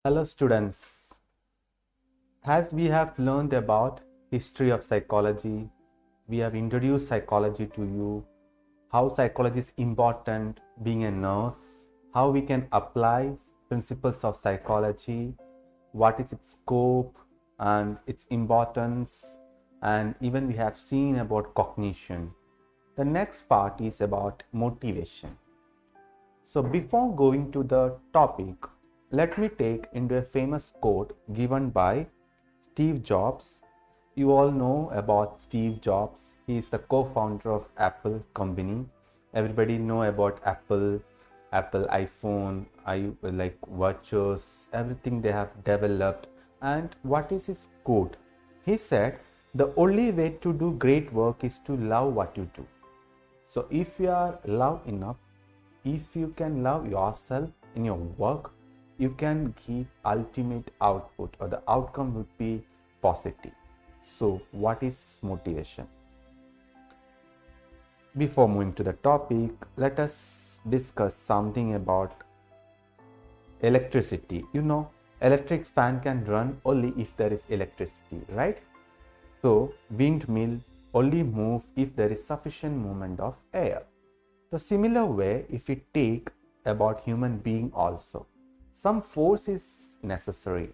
Hello students, as we have learned about history of psychology, we have introduced psychology to you, how psychology is important being a nurse, how we can apply principles of psychology, what is its scope and its importance, and even we have seen about cognition. The next part is about motivation. So before going to the topic, let me take into a famous quote given by Steve Jobs. You all know about Steve Jobs. He is the co-founder of Apple company. Everybody know about Apple iPhone, like watches, everything they have developed. And what is his quote? He said, "The only way to do great work is to love what you do." So if you are love enough, if you can love yourself in your work, you can give ultimate output or the outcome would be positive. So what is motivation? Before moving to the topic, let us discuss something about electricity. You know, electric fan can run only if there is electricity, right? So windmill only move if there is sufficient movement of air. The similar way, if we take about human being also, some force is necessary.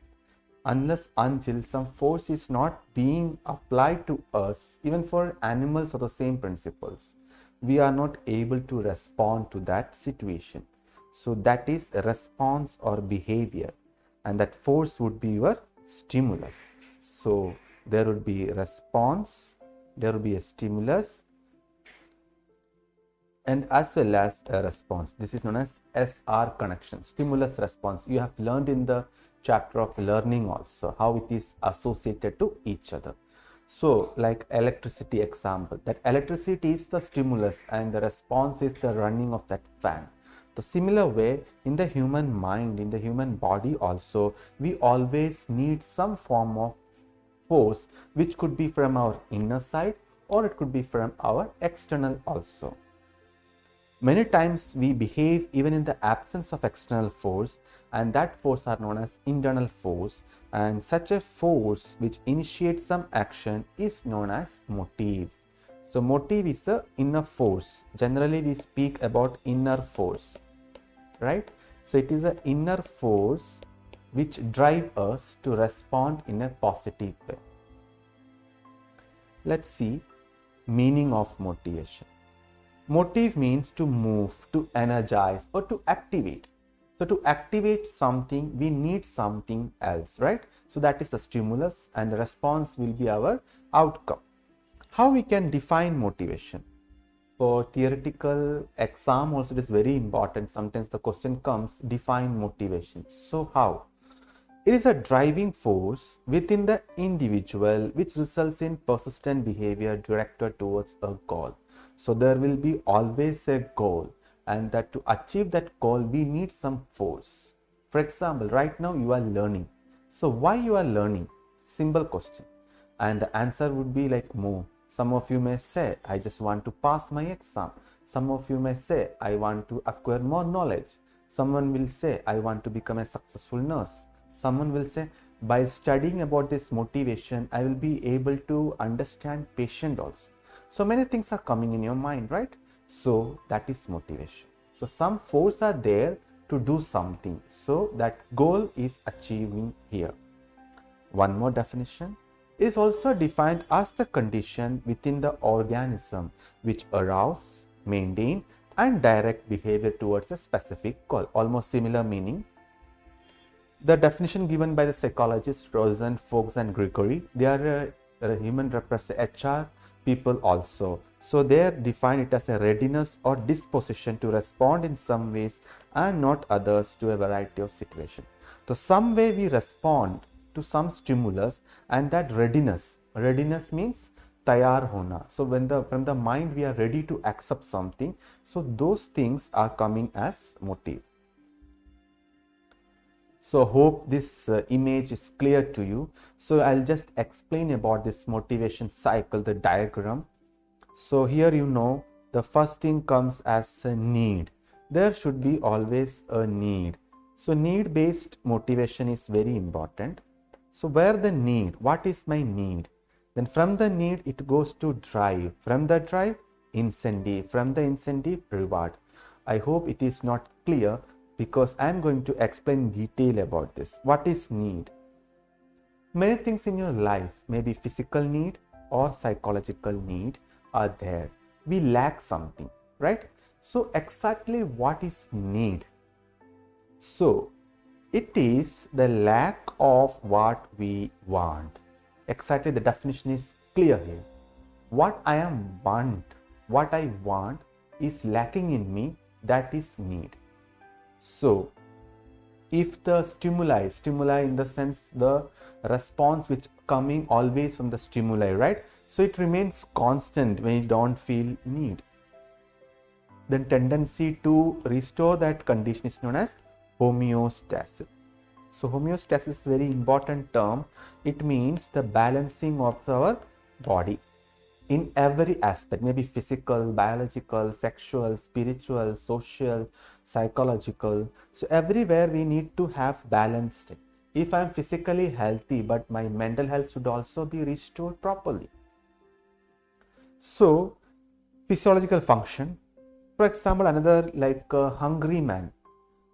Until some force is not being applied to us, even for animals or the same principles, we are not able to respond to that situation. So that is a response or behavior, and that force would be your stimulus. So there would be response, there will be a stimulus, and as well as a response. This is known as SR connection, stimulus response. You have learned in the chapter of learning also how it is associated to each other. So like electricity example, that electricity is the stimulus and the response is the running of that fan. The similar way in the human mind, in the human body also, we always need some form of force, which could be from our inner side or it could be from our external also. Many times we behave even in the absence of external force, and that force are known as internal force, and such a force which initiates some action is known as motive. So motive is a inner force. Generally we speak about inner force, right? So it is an inner force which drive us to respond in a positive way. Let's see meaning of motivation. Motive means to move, to energize, or to activate. So to activate something, we need something else, right? So that is the stimulus and the response will be our outcome. How we can define motivation? For theoretical exam also it is very important. Sometimes the question comes, define motivation. So how? It is a driving force within the individual which results in persistent behavior directed towards a goal. So there will be always a goal, and that to achieve that goal we need some force. For example, right now you are learning. So why you are learning? Simple question. And the answer would be like more. Some of you may say, I just want to pass my exam. Some of you may say, I want to acquire more knowledge. Someone will say, I want to become a successful nurse. Someone will say, by studying about this motivation, I will be able to understand patient also. So many things are coming in your mind, right? So that is motivation. So some force are there to do something. So that goal is achieving here. One more definition is also defined as the condition within the organism which arouse, maintain, and direct behavior towards a specific goal. Almost similar meaning. The definition given by the psychologists Rosen, Fox, and Gregory, they are a human HR people also. So they define it as a readiness or disposition to respond in some ways and not others to a variety of situations. So some way we respond to some stimulus, and that readiness means tayar hona. So when from the mind we are ready to accept something, so those things are coming as motive. So hope this image is clear to you. So I'll just explain about this motivation cycle, the diagram. So here you know the first thing comes as a need. There should be always a need. So need-based motivation is very important. So where the need, what is my need? Then from the need, it goes to drive. From the drive, incentive. From the incentive, reward. I hope it is not clear because I am going to explain detail about this. What is need? Many things in your life, maybe physical need or psychological need are there. We lack something, right? So exactly what is need? So it is the lack of what we want. Exactly, the definition is clear here. What I want is lacking in me, that is need. So if the stimuli in the sense the response which coming always from the stimuli, right? So it remains constant when you don't feel need. Then tendency to restore that condition is known as homeostasis. So homeostasis is a very important term. It means the balancing of our body in every aspect, maybe physical, biological, sexual, spiritual, social, psychological. So everywhere we need to have balanced. If I am physically healthy, but my mental health should also be restored properly. So physiological function, for example, another like a hungry man.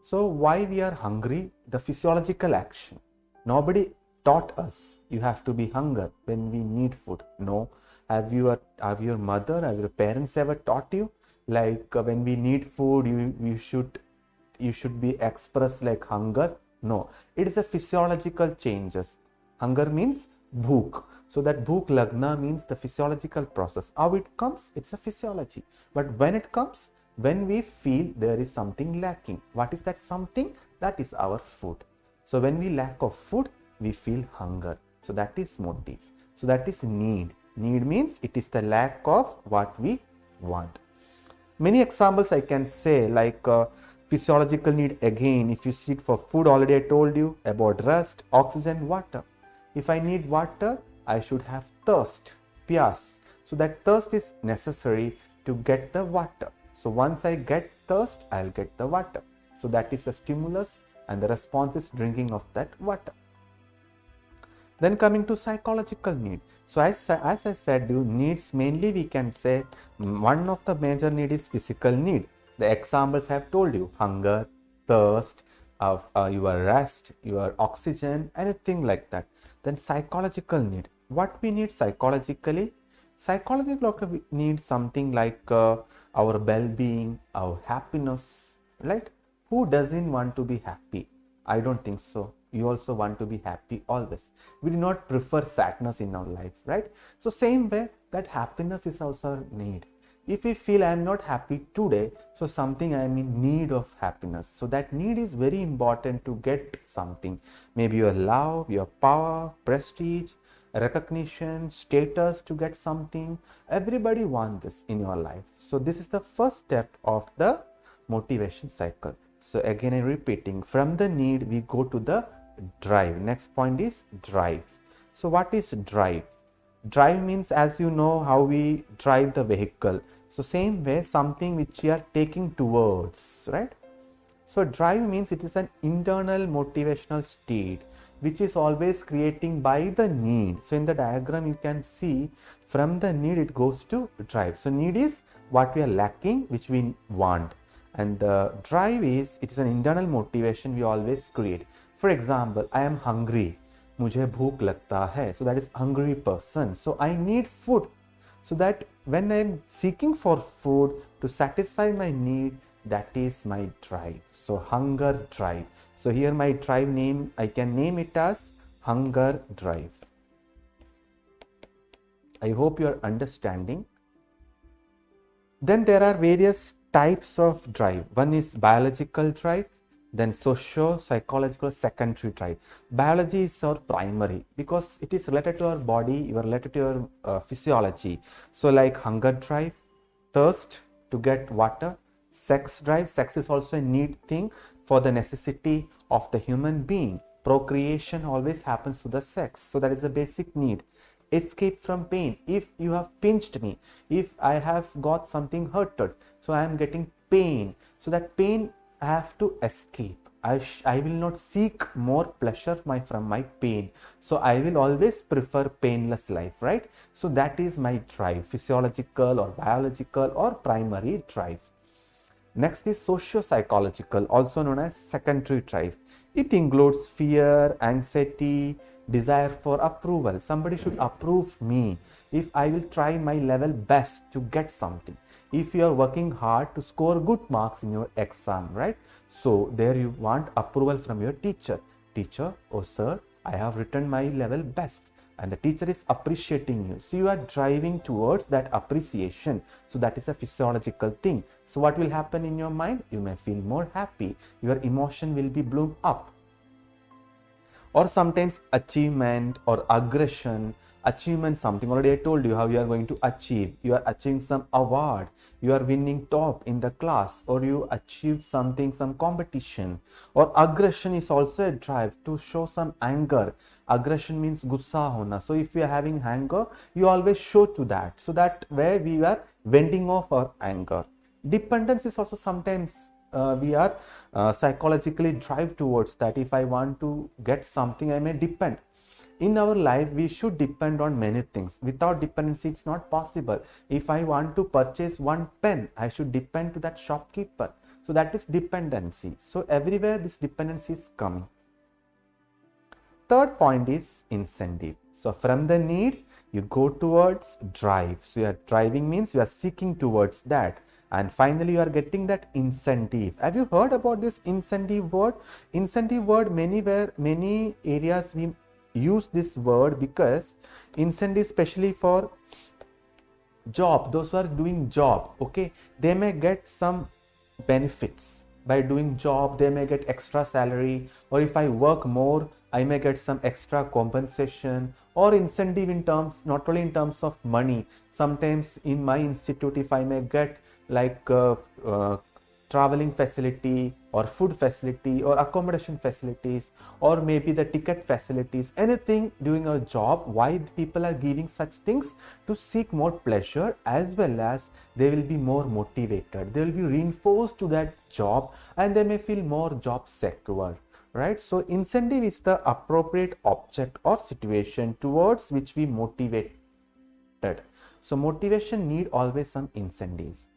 So why we are hungry? The physiological action. Nobody taught us you have to be hunger when we need food. No. Have your mother, have your parents ever taught you like when we need food you should be expressed like hunger? No. It is a physiological changes. Hunger means bhook. So that bhook lagna means the physiological process. How it comes? It's a physiology. But when it comes, when we feel there is something lacking. What is that something? That is our food. So when we lack of food, we feel hunger. So that is motive. So that is need. Need means it is the lack of what we want. Many examples I can say like physiological need again. If you seek for food, already I told you about rest, oxygen, water. If I need water, I should have thirst, pyas. So that thirst is necessary to get the water. So once I get thirst, I'll get the water. So that is the stimulus and the response is drinking of that water. Then coming to psychological need. So as I said, you needs mainly we can say one of the major need is physical need. The examples I have told you, hunger, thirst, your rest, your oxygen, anything like that. Then psychological need. What we need psychologically? Psychologically we need something like our well-being, our happiness, right? Who doesn't want to be happy? I don't think so. You also want to be happy always. We do not prefer sadness in our life, right? So same way that happiness is also a need. If we feel I am not happy today, so something I am in need of happiness. So that need is very important to get something. Maybe your love, your power, prestige, recognition, status to get something. Everybody wants this in your life. So this is the first step of the motivation cycle. So again I'm repeating, from the need we go to the drive. Next point is drive. So what is drive? Drive means, as you know, how we drive the vehicle. So same way, something which we are taking towards, right? So drive means it is an internal motivational state which is always creating by the need. So in the diagram you can see from the need it goes to drive. So need is what we are lacking which we want, and the drive is, it is an internal motivation we always create. For example, I am hungry, मुझे भूख लगता है, so that is hungry person. So I need food, so that when I am seeking for food to satisfy my need, that is my drive. So hunger drive. So here my drive name, I can name it as hunger drive. I hope you are understanding. Then there are various types of drive. One is biological drive, then socio-psychological secondary drive. Biology is our primary because it is related to our body, you are related to your physiology. So like hunger drive, thirst to get water, sex drive. Sex is also a need thing for the necessity of the human being. Procreation always happens to the sex. So that is a basic need. Escape from pain. If you have pinched me, if I have got something hurted, so I am getting pain. So that pain I have to escape. I will not seek more pleasure from my pain. So I will always prefer painless life, right? So that is my drive, physiological or biological or primary drive. Next is socio-psychological, also known as secondary drive. It includes fear, anxiety, desire for approval. Somebody should approve me if I will try my level best to get something. If you are working hard to score good marks in your exam, right? So there you want approval from your teacher. Teacher, oh sir, I have written my level best. And the teacher is appreciating you. So you are driving towards that appreciation. So that is a physiological thing. So what will happen in your mind? You may feel more happy. Your emotion will be blown up. Or sometimes achievement or aggression. Achievement, something already I told you how you are going to achieve. You are achieving some award, you are winning top in the class, or you achieved something, some competition. Or aggression is also a drive to show some anger. Aggression means gussa hona. So if you are having anger, you always show to that. So that where we are vending off our anger. Dependence is also sometimes we are psychologically drive towards that. If I want to get something, I may depend. In our life, we should depend on many things. Without dependency, it's not possible. If I want to purchase one pen, I should depend to that shopkeeper. So that is dependency. So everywhere this dependency is coming. Third point is incentive. So from the need, you go towards drive. So you are driving means you are seeking towards that. And finally, you are getting that incentive. Have you heard about this incentive word? Incentive word, many areas we use this word because incentive, especially for job, those who are doing job, okay, they may get some benefits by doing job. They may get extra salary, or if I work more, I may get some extra compensation or incentive in terms, not only in terms of money. Sometimes in my institute, if I may get like traveling facility or food facility or accommodation facilities, or maybe the ticket facilities, anything during a job, why people are giving such things? To seek more pleasure, as well as they will be more motivated, they will be reinforced to that job, and they may feel more job secure, right? So incentive is the appropriate object or situation towards which we motivated. So motivation need always some incentives.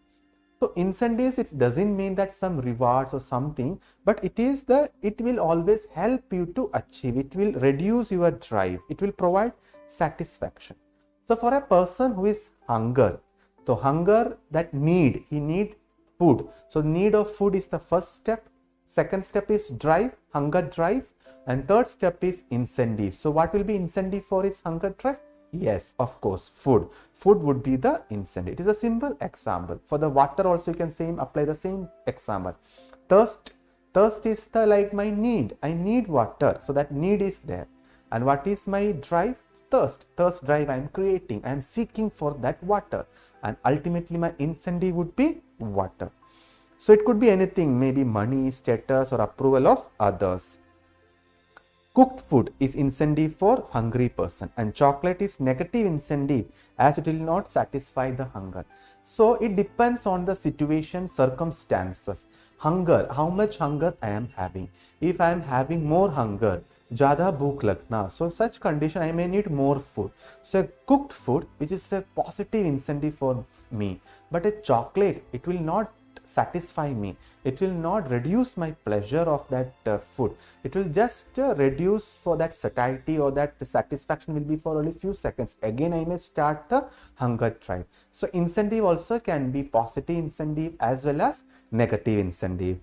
So incentives, it doesn't mean that some rewards or something, but it will always help you to achieve. It will reduce your drive. It will provide satisfaction. So for a person who is hunger, so hunger, that need, he need food. So need of food is the first step. Second step is drive, hunger drive, and third step is incentive. So what will be incentive for his hunger drive? Yes, of course, food. Food would be the incentive. It is a simple example. For the water also you can apply the same example. Thirst is the like my need. I need water. So that need is there. And what is my drive? Thirst drive I am creating. I am seeking for that water. And ultimately my incentive would be water. So it could be anything, maybe money, status, or approval of others. Cooked food is incentive for hungry person, and chocolate is negative incentive as it will not satisfy the hunger. So it depends on the situation, circumstances. Hunger, how much hunger I am having. If I am having more hunger, ज़्यादा भूख लगना, so such condition I may need more food. So cooked food, which is a positive incentive for me, but a chocolate, it will not satisfy me. It will not reduce my pleasure of that food. It will just reduce for that satiety, or that satisfaction will be for only few seconds. Again, I may start the hunger drive. So incentive also can be positive incentive as well as negative incentive.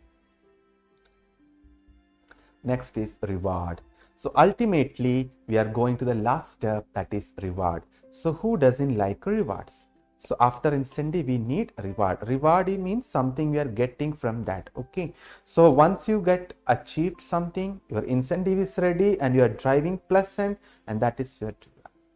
Next is reward. So ultimately, we are going to the last step, that is reward. So who doesn't like rewards? So after incentive, we need reward. Reward means something we are getting from that. Okay. So once you get achieved something, your incentive is ready and you are driving pleasant, and that is your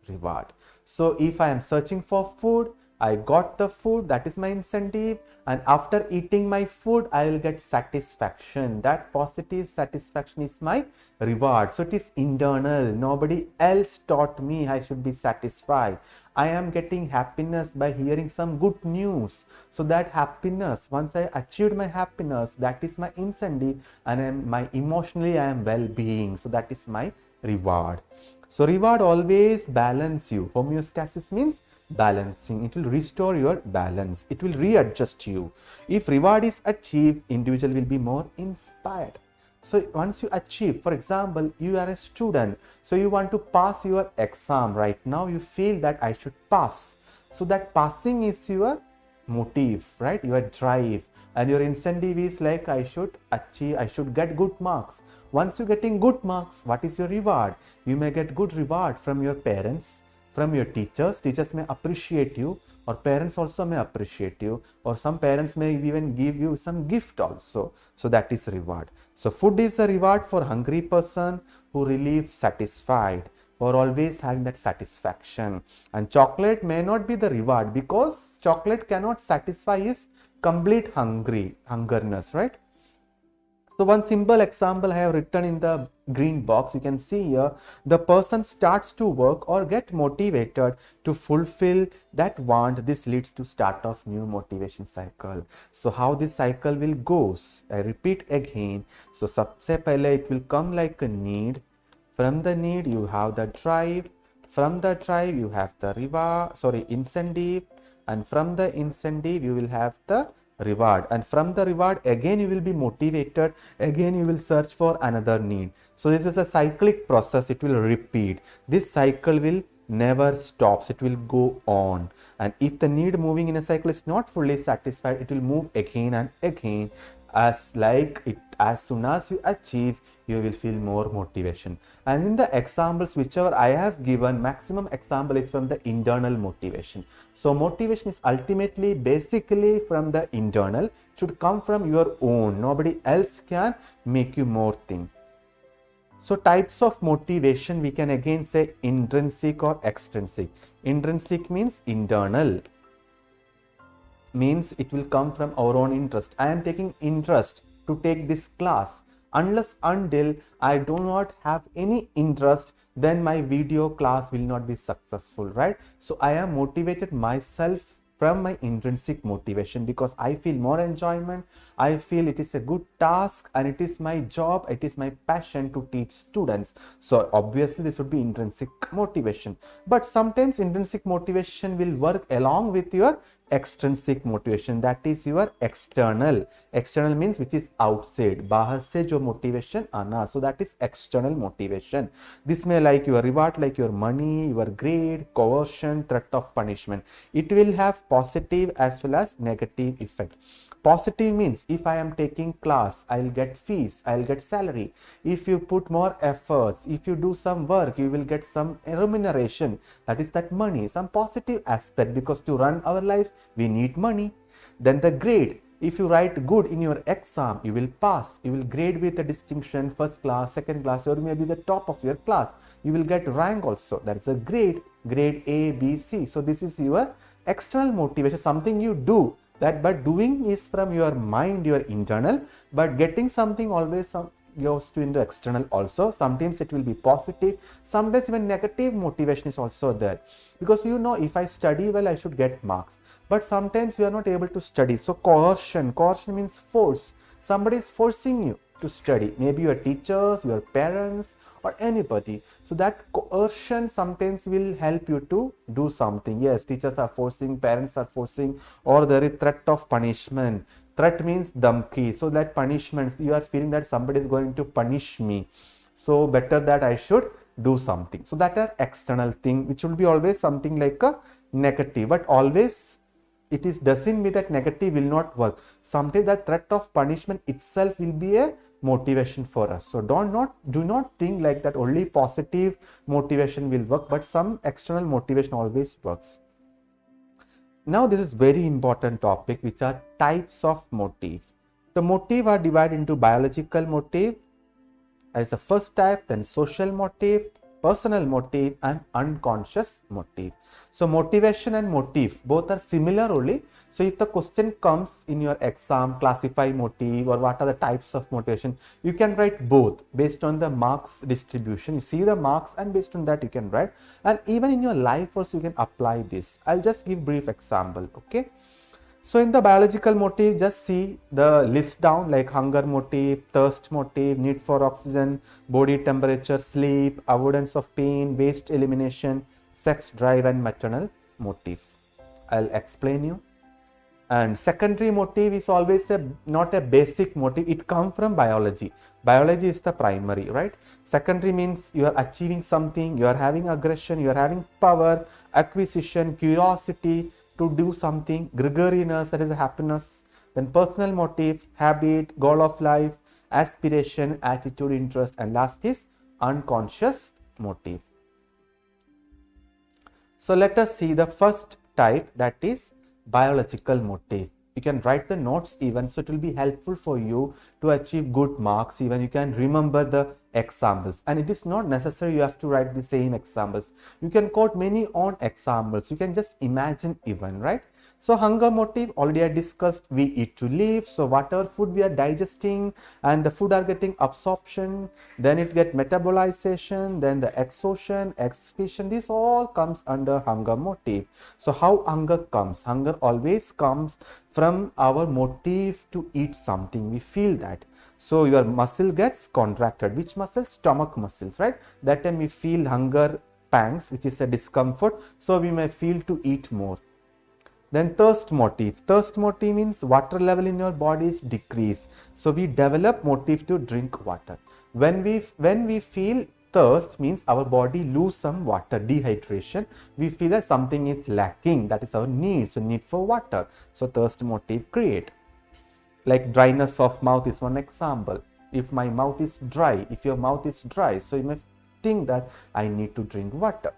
reward. So if I am searching for food, I got the food, that is my incentive, and after eating my food, I will get satisfaction. That positive satisfaction is my reward. So it is internal. Nobody else taught me I should be satisfied. I am getting happiness by hearing some good news. So that happiness, once I achieved my happiness, that is my incentive, and emotionally I am well-being. So that is my reward. So reward always balance you. Homeostasis means balancing. It will restore your balance. It will readjust you. If reward is achieved, individual will be more inspired. So once you achieve, for example, you are a student, so you want to pass your exam right now, you feel that I should pass. So that passing is your motive, right? Your drive, and your incentive is like I should achieve, I should get good marks. Once you're getting good marks, what is your reward? You may get good reward from your parents, from your teachers. Teachers may appreciate you, or parents also may appreciate you, or some parents may even give you some gift also. So that is reward. So food is a reward for hungry person who relieve satisfied, or always having that satisfaction. And chocolate may not be the reward, because chocolate cannot satisfy his complete hungerness, right? So one simple example I have written in the green box. You can see here, the person starts to work or get motivated to fulfill that want. This leads to start of new motivation cycle. So how this cycle will goes, I repeat again. So sabse pehle it will come like a need. From the need you have the drive. From the drive you have the incentive, and from the incentive you will have the reward, and from the reward again you will be motivated, again you will search for another need. So this is a cyclic process. It will repeat. This cycle will never stops. It will go on, and if the need moving in a cycle is not fully satisfied, it will move again and again. As soon as you achieve, you will feel more motivation. And in the examples whichever I have given, maximum example is from the internal motivation. So motivation is ultimately basically from the internal. It should come from your own. Nobody else can make you more think. So types of motivation, we can again say intrinsic or extrinsic. Intrinsic means internal, means it will come from our own interest. I am taking interest to take this class. Until I do not have any interest, then my video class will not be successful, right? So I am motivated myself from my intrinsic motivation, because I feel more enjoyment. I feel it is a good task, and it is my job, it is my passion to teach students. So obviously this would be intrinsic motivation. But sometimes intrinsic motivation will work along with your extrinsic motivation, that is your external. External means which is outside, bahar se jo motivation ana. So that is external motivation. This may like your reward, like your money, your grade, coercion, threat of punishment. It will have positive as well as negative effect. Positive means if I am taking class, I will get fees, I will get salary. If you put more efforts, if you do some work, you will get some remuneration, that is that money, some positive aspect, because to run our life we need money. Then the grade, if you write good in your exam, you will pass, you will grade with a distinction, first class, second class, or maybe the top of your class, you will get rank also, that is a grade A, B, C. So this is your external motivation, something you do. That but doing is from your mind, your internal, but getting something always goes to into external also. Sometimes it will be positive, sometimes even negative motivation is also there, because you know, if I study well, I should get marks, but sometimes you are not able to study. So coercion means force. Somebody is forcing you to study, maybe your teachers, your parents, or anybody. So that coercion sometimes will help you to do something. Yes, teachers are forcing, parents are forcing, or there is threat of punishment. Threat means dhamki. So that punishments, you are feeling that somebody is going to punish me, so better that I should do something. So that are external thing, which will be always something like a negative, but always it is doesn't mean that negative will not work. Sometimes that threat of punishment itself will be a motivation for us. So do not think like that only positive motivation will work, but some external motivation always works. Now this is very important topic, which are types of motive. The motive are divided into biological motive as the first type, then social motive, personal motive and unconscious motive. So motivation and motive both are similar only. So if the question comes in your exam, classify motive or what are the types of motivation, you can write both based on the marks distribution. You see the marks and based on that you can write, and even in your life also you can apply this. I'll just give brief example. Okay. So in the biological motive, just see the list down like hunger motive, thirst motive, need for oxygen, body temperature, sleep, avoidance of pain, waste elimination, sex drive and maternal motive. I'll explain you. And secondary motive is always not a basic motive. It comes from biology. Biology is the primary, right? Secondary means you are achieving something, you are having aggression, you are having power, acquisition, curiosity, to do something, gregariousness, that is happiness. Then personal motive, habit, goal of life, aspiration, attitude, interest, and last is unconscious motive. So let us see the first type, that is biological motive. You can write the notes even, so it will be helpful for you to achieve good marks. Even you can remember the examples, and it is not necessary you have to write the same examples. You can quote many own examples. You can just imagine even, right? So hunger motive already I discussed. We eat to live. So whatever food we are digesting and the food are getting absorption, then it get metabolization, then the exhaustion, excretion. This all comes under hunger motive. So how hunger comes? Hunger always comes from our motive to eat something. We feel that. So your muscle gets contracted. Which muscles? Stomach muscles, right? That time we feel hunger pangs, which is a discomfort. So we may feel to eat more. Then thirst motive. Thirst motive means water level in your body is decreased. So we develop motive to drink water. When we feel thirst means our body lose some water, dehydration. We feel that something is lacking. That is our need. So need for water. So thirst motive create. Like dryness of mouth is one example. If my mouth is dry, if your mouth is dry, so you may think that I need to drink water.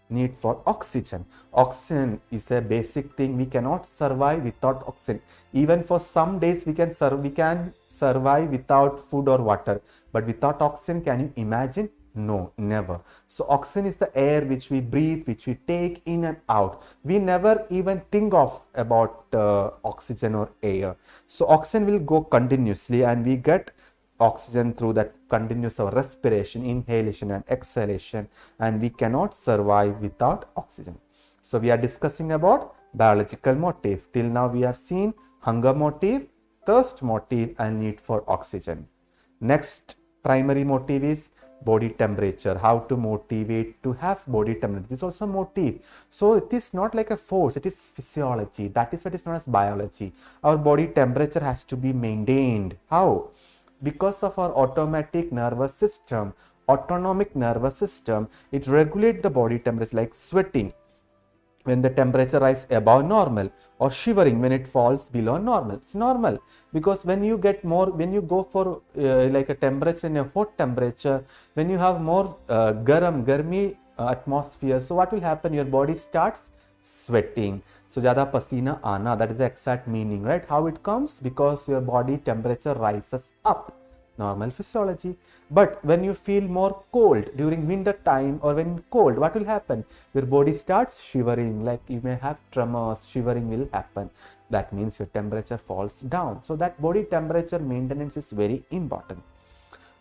Need for oxygen. Oxygen is a basic thing. We cannot survive without oxygen. Even for some days we can survive without food or water. But without oxygen, can you imagine? No, never. So oxygen is the air which we breathe, which we take in and out. We never even think of about oxygen or air. So oxygen will go continuously, and we get oxygen through that continuous respiration, inhalation and exhalation, and we cannot survive without oxygen. So we are discussing about biological motive. Till now we have seen hunger motive, thirst motive and need for oxygen. Next primary motive is body temperature. How to motivate to have body temperature. This is also motive. So it is not like a force, it is physiology. That is what is known as biology. Our body temperature has to be maintained. How? Because of our autonomic nervous system, it regulates the body temperature, like sweating when the temperature rises above normal, or shivering when it falls below normal. It's normal, because when you go for like a temperature in a hot temperature, when you have more garmi atmosphere, so what will happen? Your body starts sweating. So jada pasina ana, that is the exact meaning, right? How it comes? Because your body temperature rises up. Normal physiology. But when you feel more cold during winter time, or when cold, what will happen? Your body starts shivering, like you may have tremors, shivering will happen. That means your temperature falls down. So that body temperature maintenance is very important.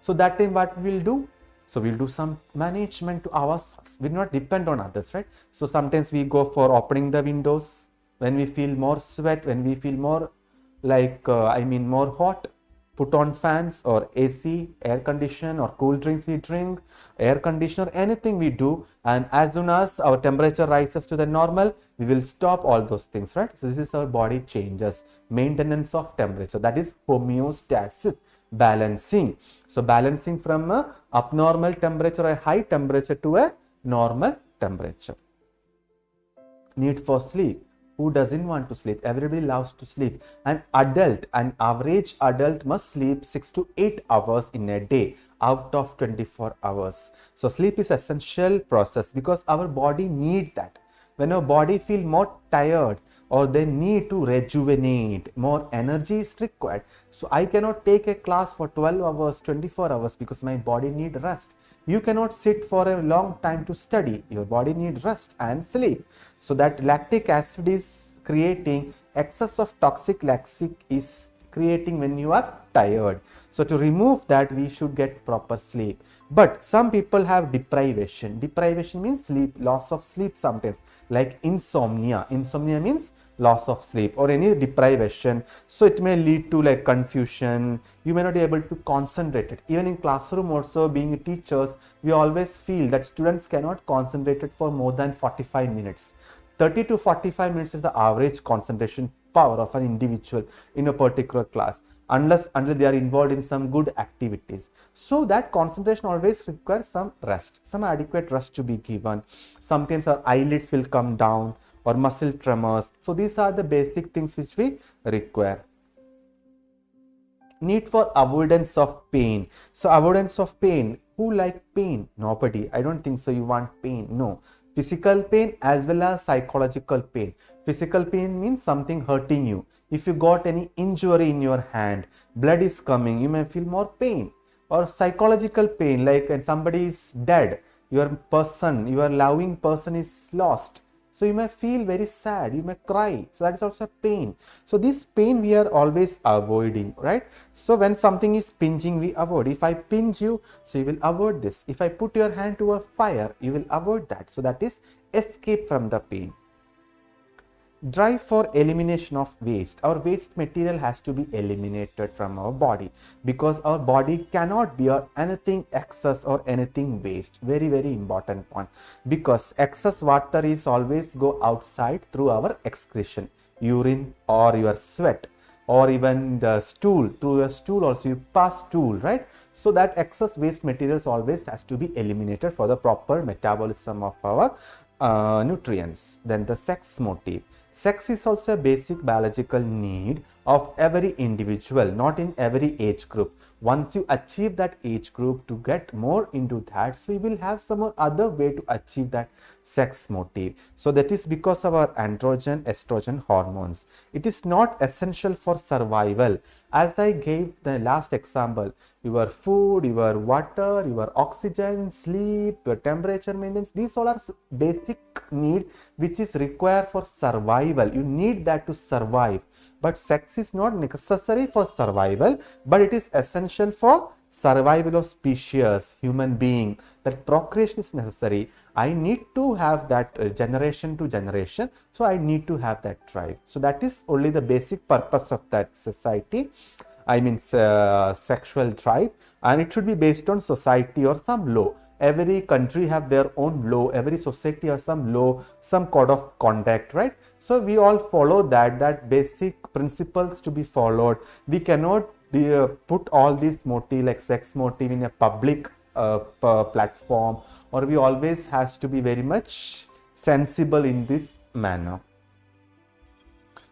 So that time what we'll do? So we'll do some management to ourselves. We do not depend on others, right? So sometimes we go for opening the windows when we feel more sweat, when we feel more like more hot. Put on fans or AC, air condition, or cool drinks we drink, air conditioner, anything we do, and as soon as our temperature rises to the normal, we will stop all those things, right? So this is our body changes, maintenance of temperature, that is homeostasis, balancing. So balancing from a abnormal temperature, a high temperature, to a normal temperature. Need for sleep. Who doesn't want to sleep? Everybody loves to sleep. An average adult must sleep 6 to 8 hours in a day out of 24 hours. So sleep is essential process because our body needs that. When our body feel more tired or they need to rejuvenate, more energy is required. So I cannot take a class for 12 hours, 24 hours because my body need rest. You cannot sit for a long time to study. Your body need rest and sleep. So that lactic acid is creating excess of toxic lactic is creating when you are tired. So to remove that, we should get proper sleep. But some people have deprivation. Deprivation means sleep, loss of sleep sometimes, like insomnia. Insomnia means loss of sleep or any deprivation. So it may lead to like confusion. You may not be able to concentrate it. Even in classroom also, being teachers, we always feel that students cannot concentrate it for more than 45 minutes. 30 to 45 minutes is the average concentration power of an individual in a particular class, unless they are involved in some good activities. So that concentration always requires some rest, some adequate rest to be given. Sometimes our eyelids will come down or muscle tremors. So these are the basic things which we require. Need for avoidance of pain. So avoidance of pain, who like pain? Nobody. I don't think so you want pain. No. Physical pain as well as psychological pain. Physical pain means something hurting you. If you got any injury in your hand, blood is coming, you may feel more pain. Or psychological pain, like when somebody is dead, your loving person is lost. So you may feel very sad, you may cry. So that is also pain. So this pain we are always avoiding, right? So when something is pinching, we avoid. If I pinch you, so you will avoid this. If I put your hand to a fire, you will avoid that. So that is escape from the pain. Drive for elimination of waste. Our waste material has to be eliminated from our body because our body cannot bear anything excess or anything waste. Very, very important point, because excess water is always go outside through our excretion, urine or your sweat, or even the stool. Through your stool also you pass stool, right? So that excess waste materials always has to be eliminated for the proper metabolism of our nutrients. Then the sex motive. Sex is also a basic biological need of every individual, not in every age group. Once you achieve that age group, to get more into that, so you will have some other way to achieve that sex motive. So that is because of our androgen, estrogen hormones. It is not essential for survival. As I gave the last example, your food, your water, your oxygen, sleep, your temperature maintenance, these all are basic need which is required for survival. You need that to survive. But sex is not necessary for survival, but it is essential for survival of species, human being. That procreation is necessary. I need to have that generation to generation. So I need to have that drive. So that is only the basic purpose of that society. I mean sexual drive, and it should be based on society or some law. Every country have their own law, every society has some law, some code of conduct, right? So we all follow that basic principles to be followed. We cannot put all these motive like sex motive in a public platform, or we always has to be very much sensible in this manner.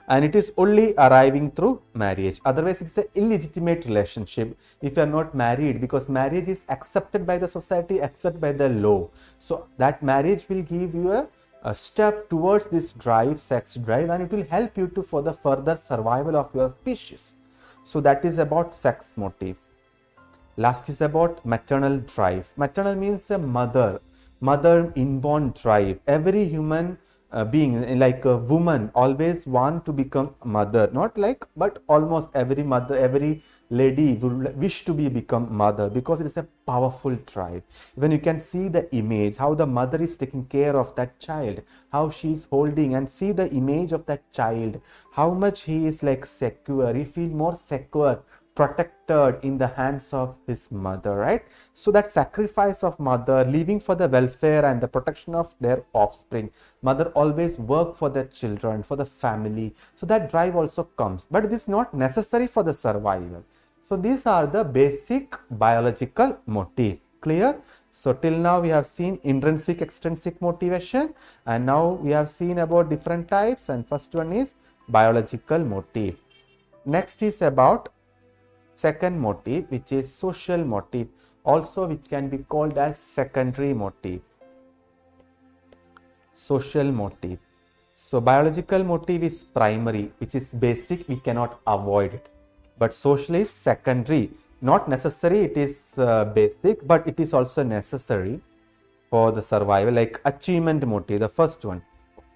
And it is only arriving through marriage. Otherwise, it's an illegitimate relationship if you are not married, because marriage is accepted by the society, accepted by the law. So that marriage will give you a step towards this drive, sex drive, and it will help you to for the further survival of your species. So that is about sex motive. Last is about maternal drive. Maternal means a mother inborn drive. Every human being, like a woman, always want to become mother, not like, but almost every mother, every lady would wish to become mother, because it is a powerful drive. When you can see the image, how the mother is taking care of that child, how she is holding, and see the image of that child, how much he is like secure, he feel more secure, protected in the hands of his mother, right? So that sacrifice of mother, living for the welfare and the protection of their offspring, mother always work for the children, for the family. So that drive also comes, but it is not necessary for the survival. So these are the basic biological motive. Clear? So till now we have seen intrinsic, extrinsic motivation, and now we have seen about different types, and first one is biological motive. Next is about second motive, which is social motive, also which can be called as secondary motive. social motive. So biological motive is primary, which is basic, we cannot avoid it. But social is secondary, not necessary, it is basic, but it is also necessary for the survival. Like achievement motive, the first one.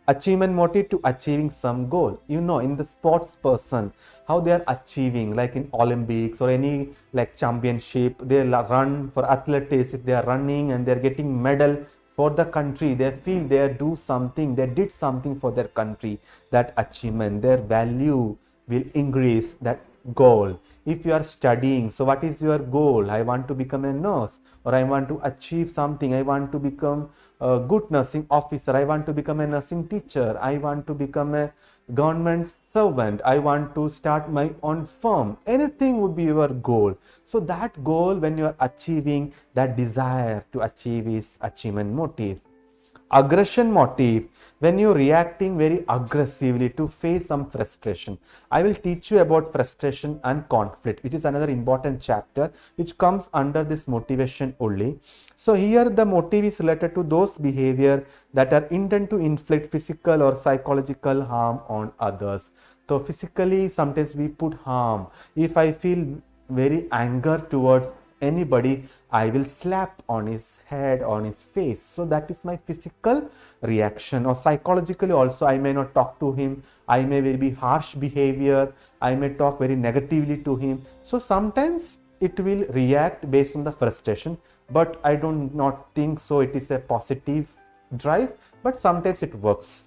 Achievement motive to achieving some goal. You know, in the sports person, how they are achieving, like in Olympics or any like championship, they run for athletics. If they are running and they are getting medal for the country, they feel they do something, they did something for their country. That achievement, their value will increase, that goal. If you are studying, so what is your goal? I want to become a nurse, or I want to achieve something, I want to become a good nursing officer, I want to become a nursing teacher, I want to become a government servant, I want to start my own firm. Anything would be your goal. So that goal, when you are achieving, that desire to achieve is achievement motive. Aggression motive, when you're reacting very aggressively to face some frustration. I will teach you about frustration and conflict, which is another important chapter which comes under this motivation only. So here the motive is related to those behavior that are intended to inflict physical or psychological harm on others. So physically, sometimes we put harm. If I feel very anger towards anybody, I will slap on his head, on his face. So that is my physical reaction. Or psychologically also, I may not talk to him, I may be harsh behavior, I may talk very negatively to him. So sometimes it will react based on the frustration, but I do not think so it is a positive drive, but sometimes it works.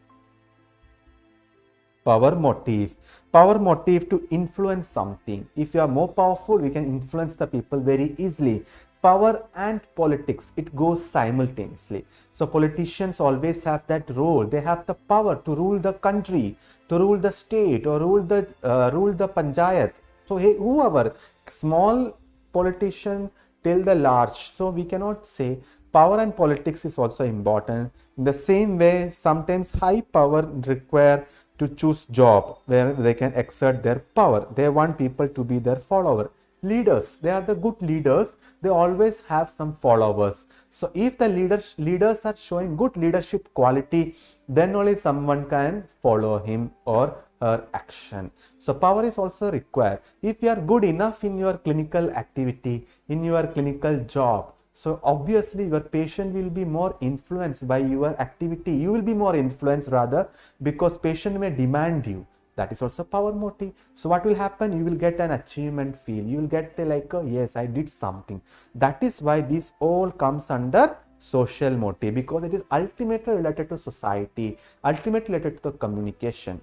Power motive. Power motive to influence something. If you are more powerful, we can influence the people very easily. Power and politics, it goes simultaneously. So politicians always have that role. They have the power to rule the country, to rule the state, or rule the panchayat. So hey, whoever, small politician till the large. So we cannot say power and politics is also important. In the same way, sometimes high power require to choose job where they can exert their power. They want people to be their follower. Leaders, they are the good leaders, they always have some followers. So if the leaders are showing good leadership quality, then only someone can follow him or her action. So power is also required. If you are good enough in your clinical activity, in your clinical job, so obviously your patient will be more influenced by your activity. You will be more influenced rather, because patient may demand you. That is also power motive. So what will happen? You will get an achievement feel. You will get like, oh, yes, I did something. That is why this all comes under social motive, because it is ultimately related to society, ultimately related to the communication.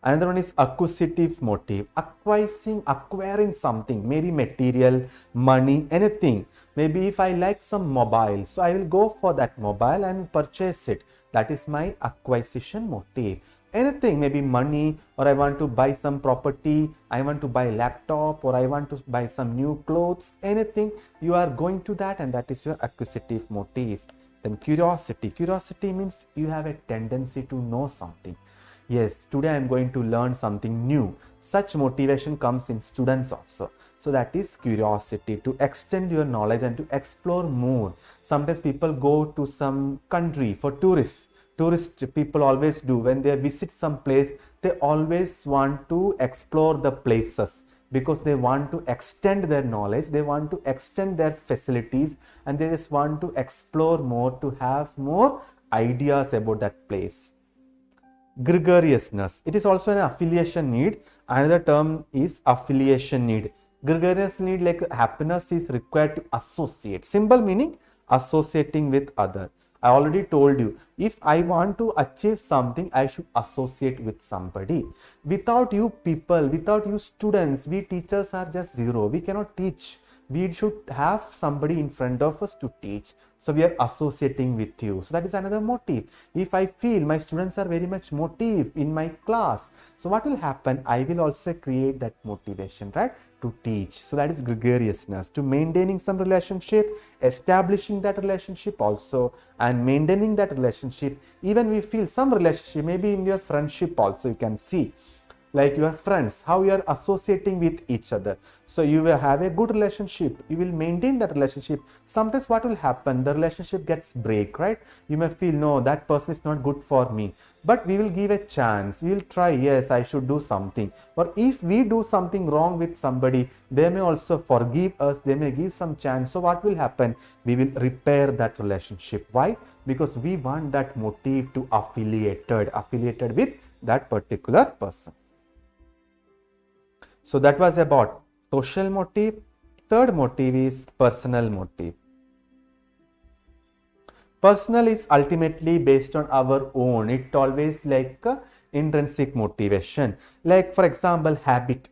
Another one is accusative motive, acquiring something, maybe material, money, anything. Maybe if I like some mobile, so I will go for that mobile and purchase it. That is my acquisition motive. Anything, maybe money, or I want to buy some property, I want to buy laptop, or I want to buy some new clothes, anything, you are going to that, and that is your acquisitive motive. Then curiosity. Curiosity means you have a tendency to know something. Yes, today I am going to learn something new. Such motivation comes in students also. So that is curiosity, to extend your knowledge and to explore more. Sometimes people go to some country for tourists. Tourist people always do. When they visit some place, they always want to explore the places, because they want to extend their knowledge, they want to extend their facilities, and they just want to explore more, to have more ideas about that place. Gregariousness. It is also an affiliation need. Another term is affiliation need. Gregarious need, like happiness is required to associate. Simple meaning, associating with other. I already told you, if I want to achieve something, I should associate with somebody. Without you people, without you students, we teachers are just zero. We cannot teach. We should have somebody in front of us to teach. So we are associating with you. So that is another motive. If I feel my students are very much motive in my class, so what will happen? I will also create that motivation, right, to teach. So that is gregariousness, to maintaining some relationship, establishing that relationship also, and maintaining that relationship. Even we feel some relationship, maybe in your friendship also, you can see like your friends, how you are associating with each other. So you will have a good relationship, you will maintain that relationship. Sometimes what will happen, the relationship gets break, right? You may feel, no, that person is not good for me, but we will give a chance, we will try, yes, I should do something. Or if we do something wrong with somebody, they may also forgive us, they may give some chance. So what will happen, we will repair that relationship. Why? Because we want that motive to affiliated with that particular person. So that was about social motive. Third motive is personal motive. Personal is ultimately based on our own. It always like intrinsic motivation. Like for example, habit.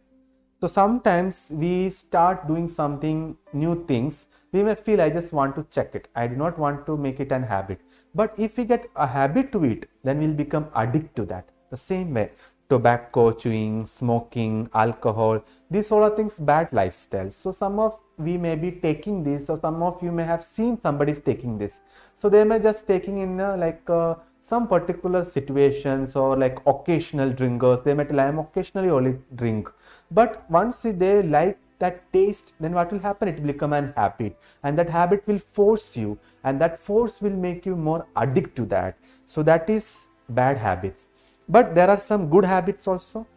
So sometimes we start doing something, new things. We may feel, I just want to check it. I do not want to make it an habit. But if we get a habit to it, then we'll become addicted to that. The same way, tobacco, chewing, smoking, alcohol, these sort of things, bad lifestyles. So some of we may be taking this, or some of you may have seen somebody's taking this. So they may just taking in some particular situations, or like occasional drinkers. They may tell, I am occasionally only drink. But once they like that taste, then what will happen? It will become an habit, and that habit will force you, and that force will make you more addicted to that. So that is bad habits. But there are some good habits also.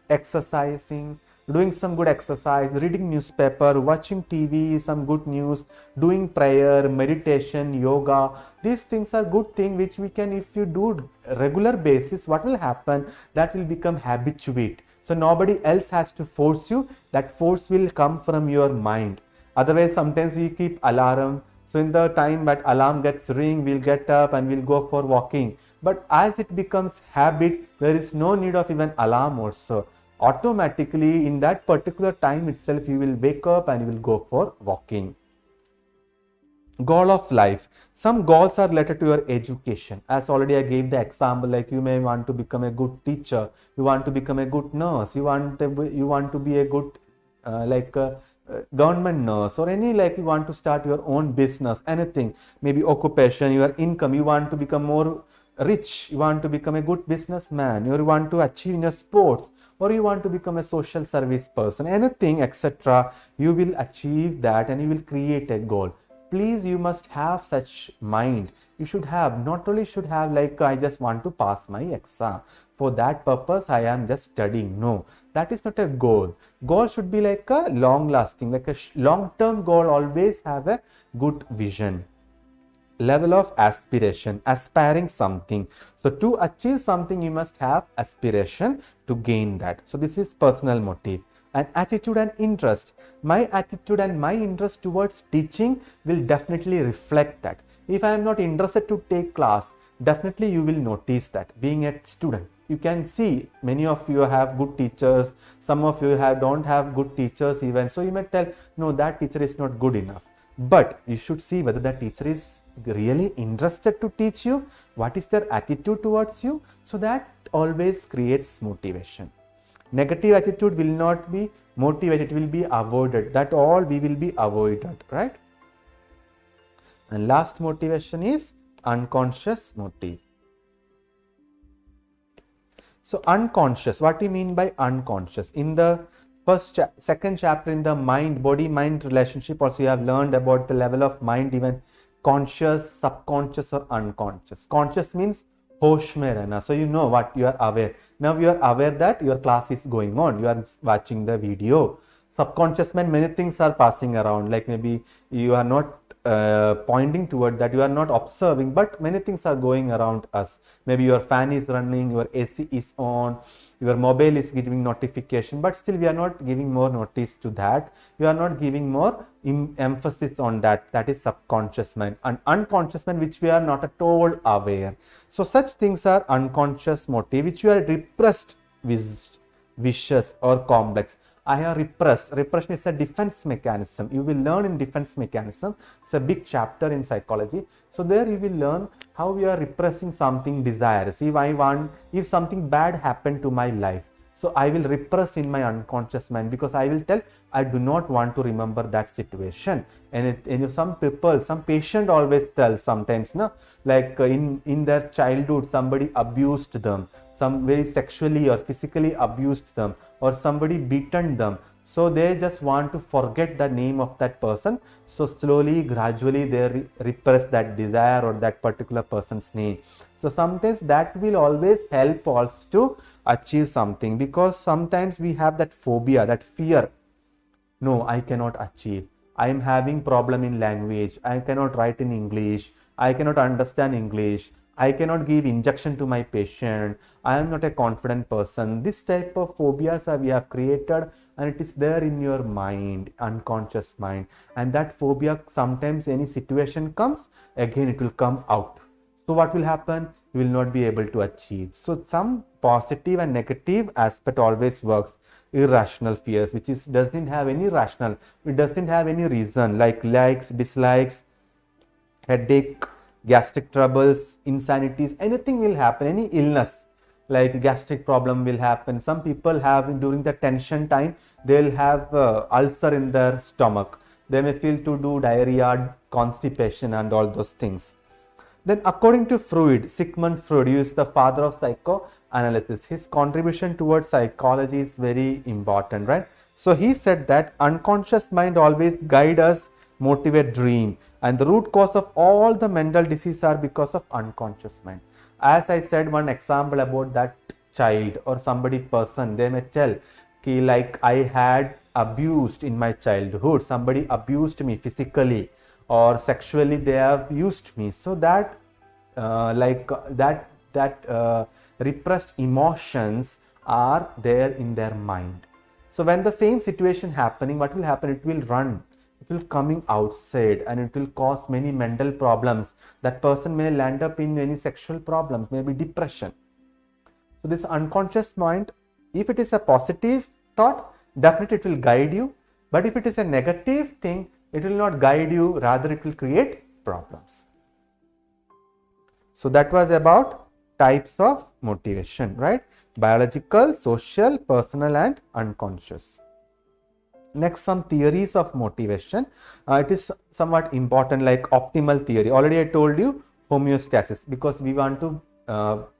Exercising, doing some good exercise, reading newspaper, watching TV, some good news, doing prayer, meditation, yoga. These things are good things which we can, if you do regular basis, what will happen? That will become habituate. So nobody else has to force you. That force will come from your mind. Otherwise, sometimes we keep alarm. So in the time that alarm gets ring, we'll get up and we'll go for walking. But as it becomes habit, there is no need of even alarm also. Automatically in that particular time itself, you will wake up and you will go for walking. Goal of life. Some goals are related to your education. As already I gave the example, like you may want to become a good teacher, you want to become a good nurse, you want to be a good government nurse, or any, like you want to start your own business, anything, maybe occupation, your income, you want to become more rich, you want to become a good businessman, or you want to achieve in your sports, or you want to become a social service person, anything, etc. You will achieve that and you will create a goal. Please, you must have such mind. You should have, not only should have like, I just want to pass my exam. For that purpose, I am just studying. No, that is not a goal. Goal should be like a long lasting, like a long-term goal. Always have a good vision. Level of aspiration, aspiring something. So to achieve something, you must have aspiration to gain that. So this is personal motive. And attitude and interest. My attitude and my interest towards teaching will definitely reflect that. If I am not interested to take class, definitely you will notice that. Being a student, you can see many of you have good teachers, some of you don't have good teachers even. So you may tell, no, that teacher is not good enough. But you should see whether that teacher is really interested to teach you, what is their attitude towards you. So that always creates motivation. Negative attitude will not be motivated, it will be avoided. That all we will be avoided, right? And last motivation is unconscious motive. So unconscious, what do you mean by unconscious? In the second chapter in the body-mind relationship, also you have learned about the level of mind, even conscious, subconscious or unconscious. Conscious means hosh mein rehna. So you know what, you are aware. Now you are aware that your class is going on, you are watching the video. Subconscious means many things are passing around, like maybe you are not pointing toward that, you are not observing, but many things are going around us. Maybe your fan is running, your AC is on, your mobile is giving notification, but still we are not giving more notice to that. You are not giving more emphasis on that. That is subconscious mind. And unconscious mind, which we are not at all aware. So such things are unconscious motive, which you are repressed wishes or complex. I have repressed. Repression is a defense mechanism. You will learn in defense mechanism. It's a big chapter in psychology. So there you will learn how we are repressing something desires. If something bad happened to my life, So I will repress in my unconscious mind, because I will tell I do not want to remember that situation. And some people, some patient always tells sometimes, no, like in their childhood somebody abused them, some very sexually or physically abused them, or somebody beaten them. So they just want to forget the name of that person. So slowly, gradually they repress that desire or that particular person's name. So sometimes that will always help us to achieve something, because sometimes we have that phobia, that fear. No, I cannot achieve. I am having problem in language. I cannot write in English. I cannot understand English. I cannot give injection to my patient. I am not a confident person. This type of phobias we have created, and it is there in your mind, unconscious mind. And that phobia, sometimes any situation comes, again it will come out. So what will happen? You will not be able to achieve. So some positive and negative aspect always works. Irrational fears, which is doesn't have any rational, it doesn't have any reason, like likes, dislikes, headache, gastric troubles, insanities, anything will happen, any illness like gastric problem will happen. Some people have, during the tension time, they'll have ulcer in their stomach. They may feel to do diarrhea, constipation and all those things. Then according to Freud, Sigmund Freud, who is the father of psychoanalysis, his contribution towards psychology is very important, right? So he said that unconscious mind always guide us, motivate, dream, and the root cause of all the mental disease are because of unconscious mind. As I said, one example about that child or somebody person, they may tell, okay, like I had abused in my childhood, somebody abused me physically or sexually, they have used me. So that repressed emotions are there in their mind. So when the same situation happening, what will happen? It will run. It will coming outside, and it will cause many mental problems. That person may land up in many sexual problems, maybe depression. So this unconscious mind, if it is a positive thought, definitely it will guide you. But if it is a negative thing, it will not guide you, rather it will create problems. So that was about types of motivation, right? Biological, social, personal and unconscious. Next, some theories of motivation. It is somewhat important, like optimal theory. Already I told you homeostasis, because we want to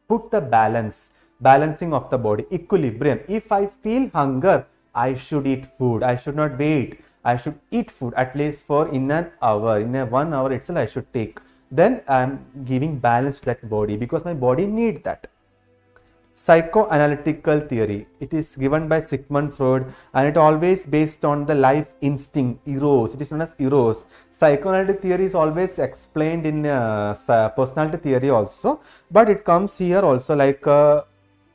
put the balancing of the body, equilibrium. If I feel hunger, I should eat food. I should not wait. I should eat food at least for in an hour. In a 1 hour itself I should take. Then I am giving balance to that body, because my body needs that. Psychoanalytical theory, it is given by Sigmund Freud, and it always based on the life instinct, eros. It is known as eros. Psychoanalytic theory is always explained in personality theory also, but it comes here also like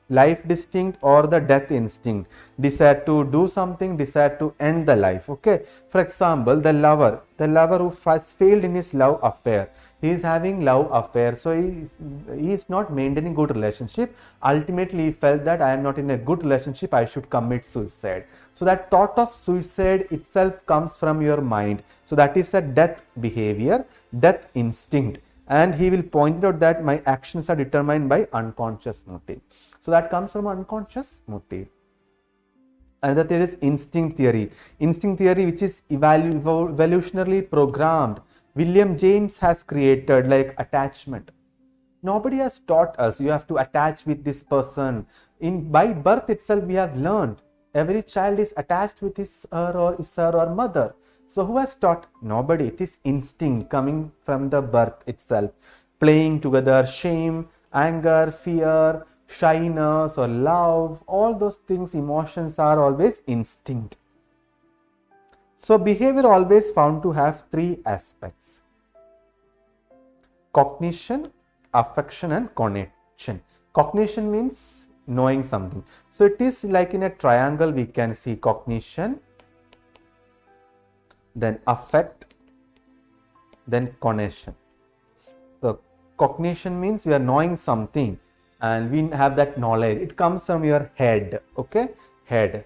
life instinct or the death instinct, desire to do something, desire to end the life. Okay, for example, the lover who has failed in his love affair, he is having love affair, so he is not maintaining good relationship. Ultimately he felt that I am not in a good relationship, I should commit suicide. So that thought of suicide itself comes from your mind. So that is a death behavior, death instinct. And he will point out that my actions are determined by unconscious motive. So that comes from unconscious motive. Another theory is instinct theory. Instinct theory, which is evolutionarily programmed. William James has created like attachment. Nobody has taught us you have to attach with this person. By birth itself we have learned. Every child is attached with his or mother. So who has taught? Nobody. It is instinct coming from the birth itself. Playing together, shame, anger, fear, shyness or love, all those things, emotions are always instinct. So behavior always found to have three aspects: cognition, affection and connection. Cognition means knowing something. So it is like in a triangle we can see cognition, then affect, then connection. So cognition means you are knowing something and we have that knowledge. It comes from your head, okay, head.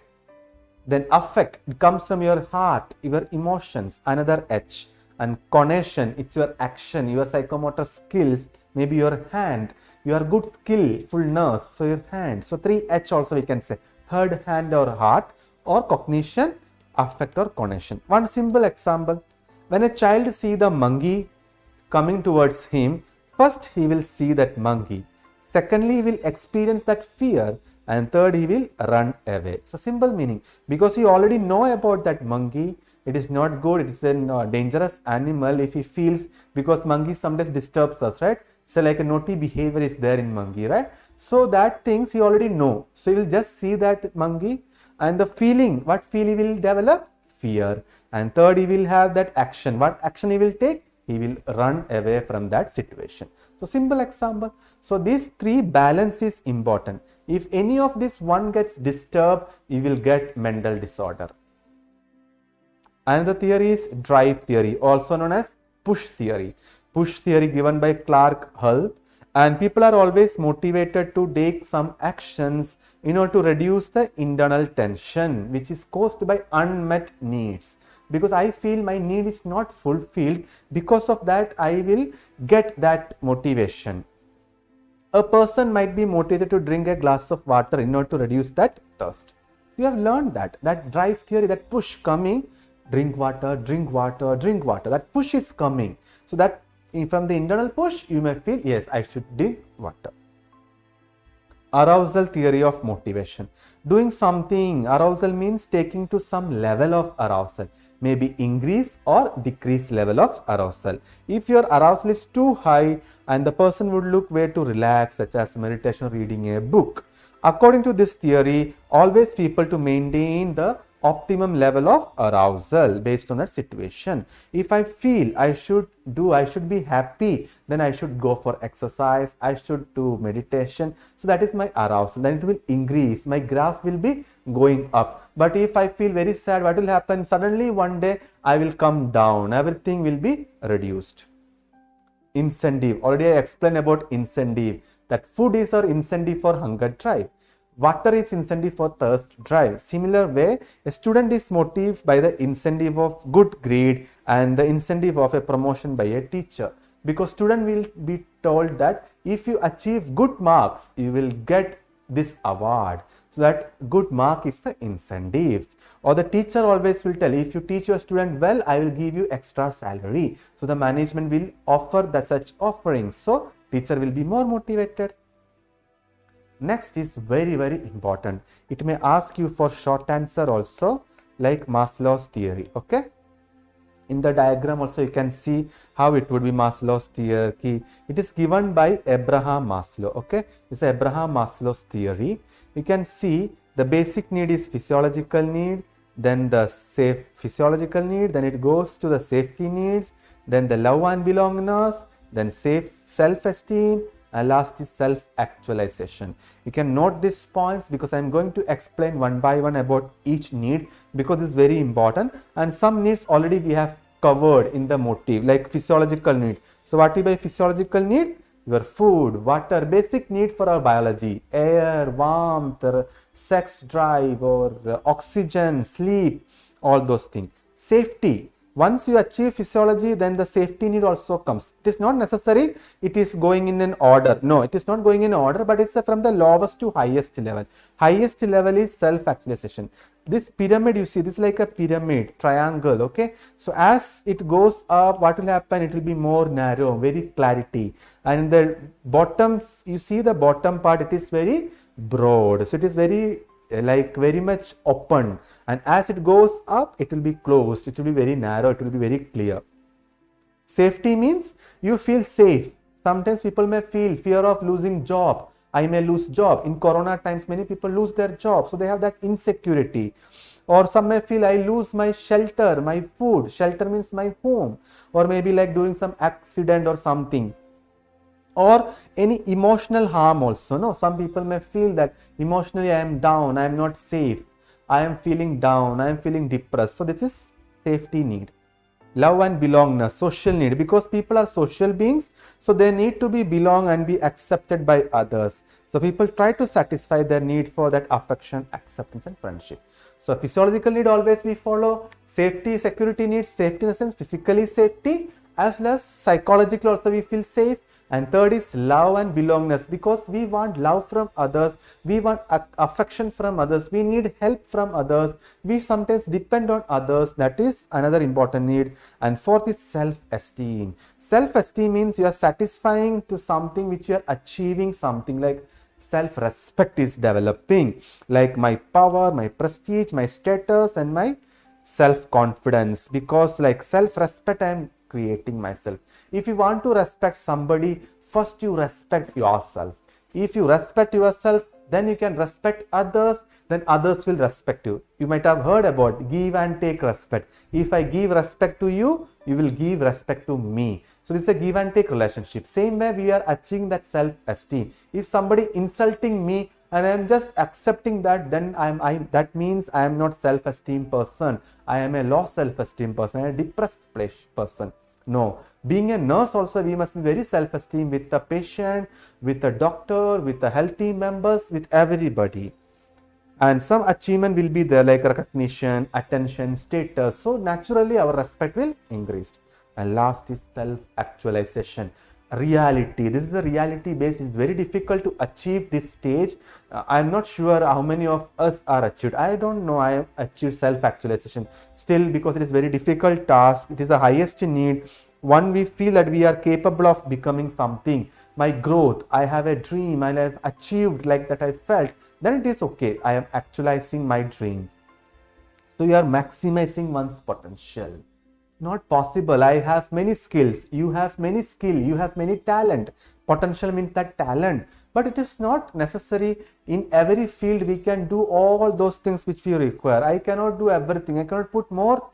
Then affect, it comes from your heart, your emotions, another H. And connection, it's your action, your psychomotor skills, maybe your hand, your good skillfulness, so your hand. So 3H also we can say, head, hand or heart, or cognition, affect or cognition. One simple example, when a child see the monkey coming towards him, first he will see that monkey, secondly he will experience that fear, and third he will run away. So simple meaning, because he already know about that monkey, it is not good, it is a dangerous animal if he feels, because monkey sometimes disturbs us, right? So like a naughty behavior is there in monkey, right? So that things he already know. So he will just see that monkey, and the feeling, what feel he will develop? Fear. And third, he will have that action. What action he will take? He will run away from that situation. So simple example. So these three balance is important. If any of this one gets disturbed, you will get mental disorder. Another theory is drive theory, also known as push theory. Push theory given by Clark Hull. And people are always motivated to take some actions in order to reduce the internal tension which is caused by unmet needs. Because I feel my need is not fulfilled, because of that I will get that motivation. A person might be motivated to drink a glass of water in order to reduce that thirst. So you have learned that drive theory, that push coming, drink water, drink water, drink water. That push is coming. So that from the internal push, you may feel, yes, I should drink water. Arousal theory of motivation. Doing something, arousal means taking to some level of arousal, maybe increase or decrease level of arousal. If your arousal is too high, and the person would look way to relax, such as meditation or reading a book. According to this theory, always people to maintain the optimum level of arousal based on that situation. If I feel I should be happy, then I should go for exercise, I should do meditation. So that is my arousal, then it will increase, my graph will be going up. But if I feel very sad, what will happen? Suddenly one day I will come down, everything will be reduced. Incentive, already I explained about incentive, that food is our incentive for hunger drive. Water is incentive for thirst drive. Similar way, a student is motivated by the incentive of good grade and the incentive of a promotion by a teacher. Because student will be told that if you achieve good marks, you will get this award. So that good mark is the incentive. Or the teacher always will tell, if you teach your student well, I will give you extra salary. So the management will offer such offerings. So teacher will be more motivated. Next is very, very important. It may ask you for short answer also, like Maslow's theory. Okay. In the diagram also you can see how it would be Maslow's theory. It is given by Abraham Maslow. Okay. It's Abraham Maslow's theory. You can see the basic need is physiological need, then the safe physiological need, then it goes to the safety needs, then the love and belongingness, then safe self-esteem, and last is self-actualization. You can note these points because I am going to explain one by one about each need, because this is very important, and some needs already we have covered in the motive, like physiological need. So what is by physiological need? Your food, water, basic need for our biology, air, warmth, sex drive, or oxygen, sleep, all those things. Safety. Once you achieve physiology, then the safety need also comes. It is not necessary it is going in an order. No, it is not going in order, but it's from the lowest to highest level. Highest level is self-actualization. This pyramid, you see, this is like a pyramid, triangle, okay? So as it goes up, what will happen? It will be more narrow, very clarity. And the bottom, you see the bottom part, it is very broad. So it is very much open, and as it goes up it will be closed, it will be very narrow, it will be very clear. Safety means you feel safe. Sometimes people may feel fear of losing job. I may lose job. In corona times many people lose their job, so they have that insecurity. Or some may feel I lose my shelter, my food. Shelter means my home, or maybe like during some accident or something. Or any emotional harm also. No, some people may feel that emotionally I am down, I am not safe, I am feeling down, I am feeling depressed. So this is safety need. Love and belongingness, social need, because people are social beings, so they need to be belong and be accepted by others. So people try to satisfy their need for that affection, acceptance and friendship. So physiological need always we follow. Safety, security needs, safety in the sense physically safety, as well as psychological also we feel safe. And third is love and belongingness, because we want love from others, we want affection from others, we need help from others, we sometimes depend on others. That is another important need. And fourth is self-esteem. Self-esteem means you are satisfying to something which you are achieving, something like self-respect is developing, like my power, my prestige, my status, and my self-confidence. Because like self-respect, I am creating myself. If you want to respect somebody, first you respect yourself. If you respect yourself, then you can respect others, then others will respect you. You might have heard about give and take respect. If I give respect to you, you will give respect to me. So this is a give and take relationship. Same way we are achieving that self-esteem. If somebody insulting me and I am just accepting that, then that means I am not self-esteem person. I am a low self-esteem person, a depressed person. No, being a nurse also, we must be very self-esteem with the patient, with the doctor, with the health team members, with everybody. And some achievement will be there, like recognition, attention, status. So naturally our respect will increase. And last is self-actualization. Reality. This is the reality base. It's very difficult to achieve this stage. I'm not sure how many of us are achieved. I don't know I have achieved self-actualization still, because it is very difficult task. It is the highest need. One, we feel that we are capable of becoming something. My growth, I have a dream and I have achieved like that I felt. Then it is okay. I am actualizing my dream. So you are maximizing one's potential. Not possible. I have many skills. You have many skill. You have many talent. Potential means that talent. But it is not necessary in every field we can do all those things which we require. I cannot do everything. I cannot put more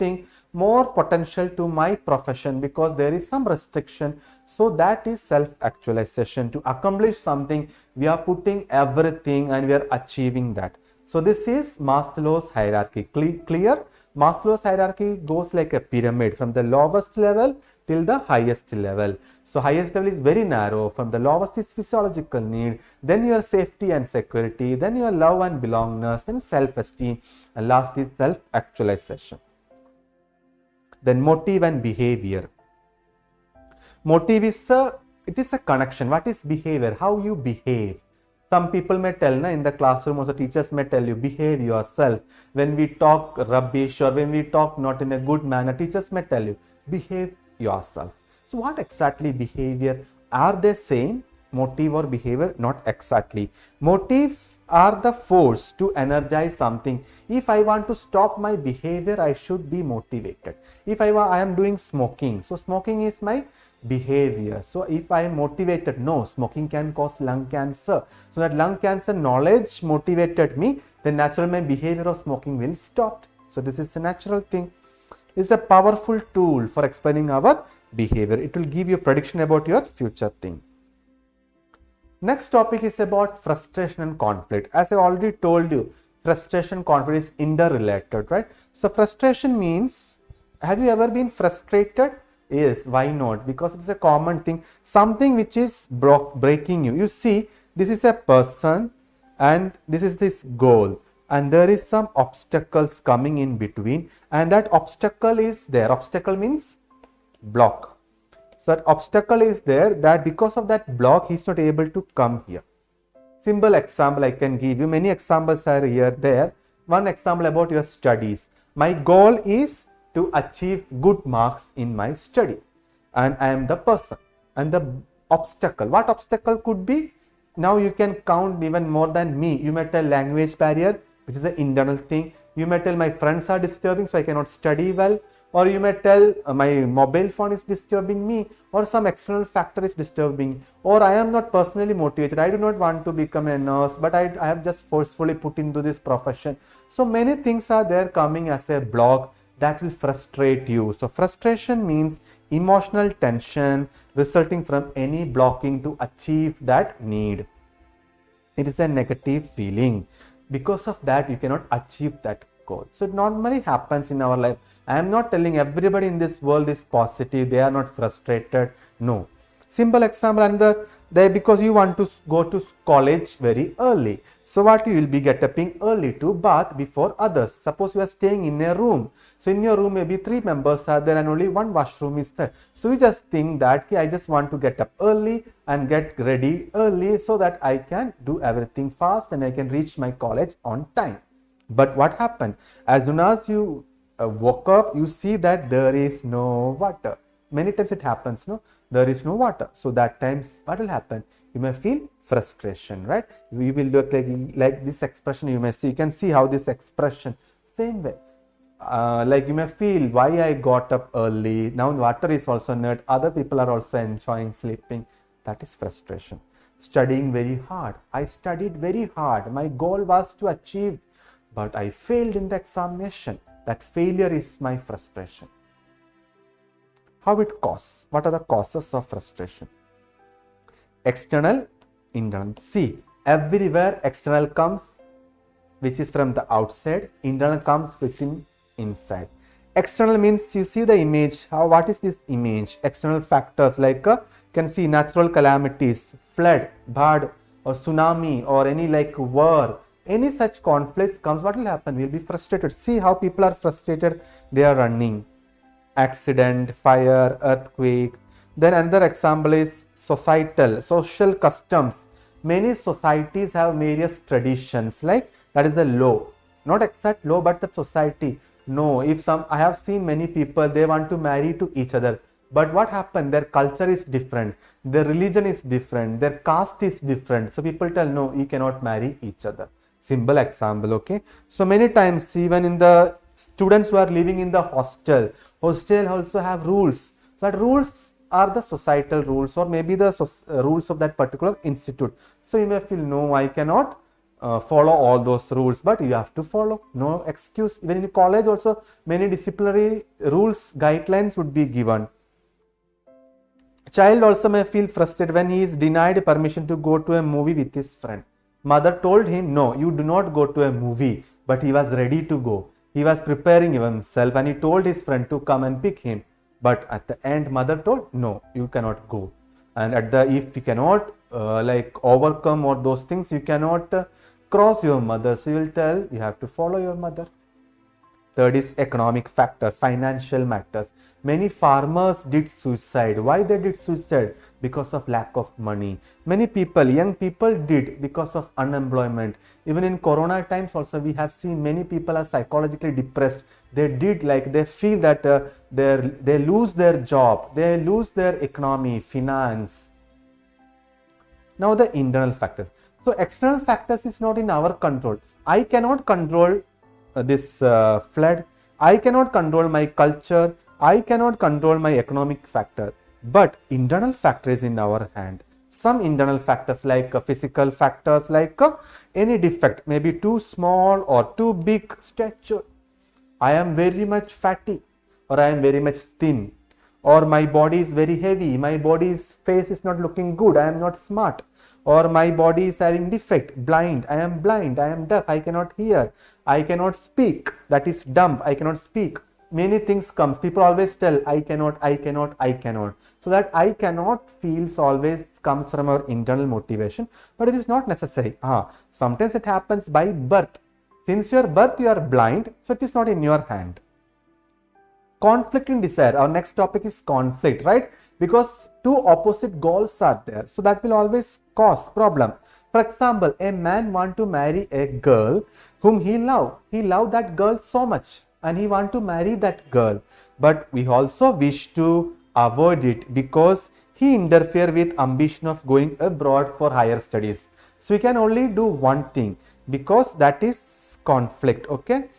potential to my profession, because there is some restriction. So that is self-actualization. To accomplish something, we are putting everything and we are achieving that. So this is Maslow's hierarchy. Clear? Maslow's hierarchy goes like a pyramid from the lowest level till the highest level. So highest level is very narrow. From the lowest is physiological need, then your safety and security, then your love and belongingness, then self-esteem, and last is self-actualization. Then motive and behavior. Motive is a connection. What is behavior? How you behave. Some people may tell, in the classroom also teachers may tell you, behave yourself. When we talk rubbish or when we talk not in a good manner, teachers may tell you, behave yourself. So what exactly behavior? Are they same? Motive or behavior? Not exactly. Motive are the force to energize something. If I want to stop my behavior, I should be motivated. If I am doing smoking, so smoking is my behavior. So if I am motivated, no, smoking can cause lung cancer. So that lung cancer knowledge motivated me, then naturally my behavior of smoking will stop. So this is a natural thing. It's a powerful tool for explaining our behavior. It will give you prediction about your future thing. Next topic is about frustration and conflict. As I already told you, frustration and conflict is interrelated, right? So frustration means, have you ever been frustrated? Yes, why not? Because it's a common thing, something which is breaking you. You see, this is a person and this is this goal, and there is some obstacles coming in between, and that obstacle is there. Obstacle means block. So that obstacle is there, that because of that block, he is not able to come here. Simple example I can give you. Many examples are here, there. One example about your studies. My goal is to achieve good marks in my study, and I am the person. And the obstacle, what obstacle could be? Now you can count even more than me. You may tell language barrier, which is an internal thing. You may tell my friends are disturbing, so I cannot study well. Or you may tell my mobile phone is disturbing me, or some external factor is disturbing, or I am not personally motivated. I do not want to become a nurse, but I have just forcefully put into this profession. So many things are there coming as a block that will frustrate you. So frustration means emotional tension resulting from any blocking to achieve that need. It is a negative feeling. Because of that, you cannot achieve that goal. So it normally happens in our life. I am not telling everybody in this world is positive, they are not frustrated. No. Simple example, and there because you want to go to college very early. So what you will be getting early to bath before others. Suppose you are staying in a room. So in your room maybe 3 members are there and only one washroom is there. So you just think that I just want to get up early and get ready early so that I can do everything fast and I can reach my college on time. But what happened? As soon as you woke up, you see that there is no water. Many times it happens, no, there is no water. So that times what will happen? You may feel frustration, right? You will look like this expression. You may see, you can see how this expression, same way. Like you may feel, why I got up early, now water is also not, other people are also enjoying sleeping. That is frustration. Studying very hard. I studied very hard. My goal was to achieve, but I failed in the examination. That failure is my frustration. How it causes? What are the causes of frustration? External, internal. See, everywhere external comes, which is from the outside. Internal comes within, inside. External means you see the image. What is this image? External factors like can see natural calamities, flood, bad, or tsunami, or any like war. Any such conflicts comes, what will happen? We'll be frustrated. See how people are frustrated. They are running. Accident, fire, earthquake. Then another example is societal, social customs. Many societies have various traditions, like that is the law. Not exact law, but the society. No, if I have seen many people, they want to marry to each other. But what happened? Their culture is different. Their religion is different. Their caste is different. So people tell, no, you cannot marry each other. Simple example, okay? So many times, even in the students who are living in the hostel also have rules. So that rules are the societal rules, or maybe the rules of that particular institute. So you may feel, no, I cannot follow all those rules, but you have to follow. No excuse. Even in college also, many disciplinary rules, guidelines would be given. Child also may feel frustrated when he is denied permission to go to a movie with his friend. Mother told him, no, you do not go to a movie, but he was ready to go. He was preparing himself and he told his friend to come and pick him. But at the end, mother told, no, you cannot go. And if you cannot overcome all those things, you cannot cross your mother. So you will tell, you have to follow your mother. Third is economic factor, financial matters. Many farmers did suicide. Why they did suicide? Because of lack of money. Many people, young people did because of unemployment. Even in Corona times also we have seen many people are psychologically depressed. They feel that they lose their job, they lose their economy, finance. Now the internal factors. So external factors is not in our control. I cannot control this flood. I cannot control my culture. I cannot control my economic factor. But internal factor is in our hand. Some internal factors like physical factors like any defect, maybe too small or too big stature. I am very much fatty, or I am very much thin, or my body is very heavy, my body's face is not looking good, I am not smart, or my body is having defect, blind, I am deaf, I cannot hear, I cannot speak, that is dumb, I cannot speak. Many things comes, people always tell, I cannot. So that I cannot feels always comes from our internal motivation, but it is not necessary. Sometimes it happens by birth. Since your birth you are blind, so it is not in your hand. Conflict in desire. Our next topic is conflict, right? Because two opposite goals are there. So that will always cause problem. For example, a man want to marry a girl whom he love. He love that girl so much and he want to marry that girl. But we also wish to avoid it because he interfere with ambition of going abroad for higher studies. So we can only do one thing because that is conflict, okay?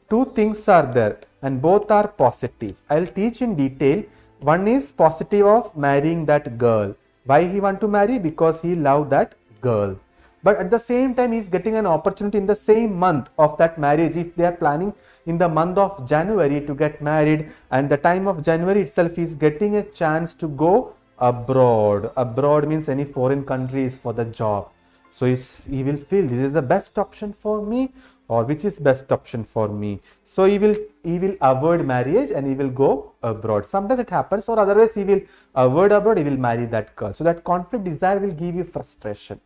Two things are there and both are positive. I'll teach in detail. One is positive of marrying that girl. Why he want to marry? Because he love that girl. But at the same time, he is getting an opportunity in the same month of that marriage. If they are planning in the month of January to get married, and the time of January itself, he is getting a chance to go abroad. Abroad means any foreign countries for the job. So he will feel this is the best option for me, or which is best option for me. So he will avoid marriage and he will go abroad. Sometimes it happens, or otherwise he will avoid abroad, he will marry that girl. So that conflict desire will give you frustration.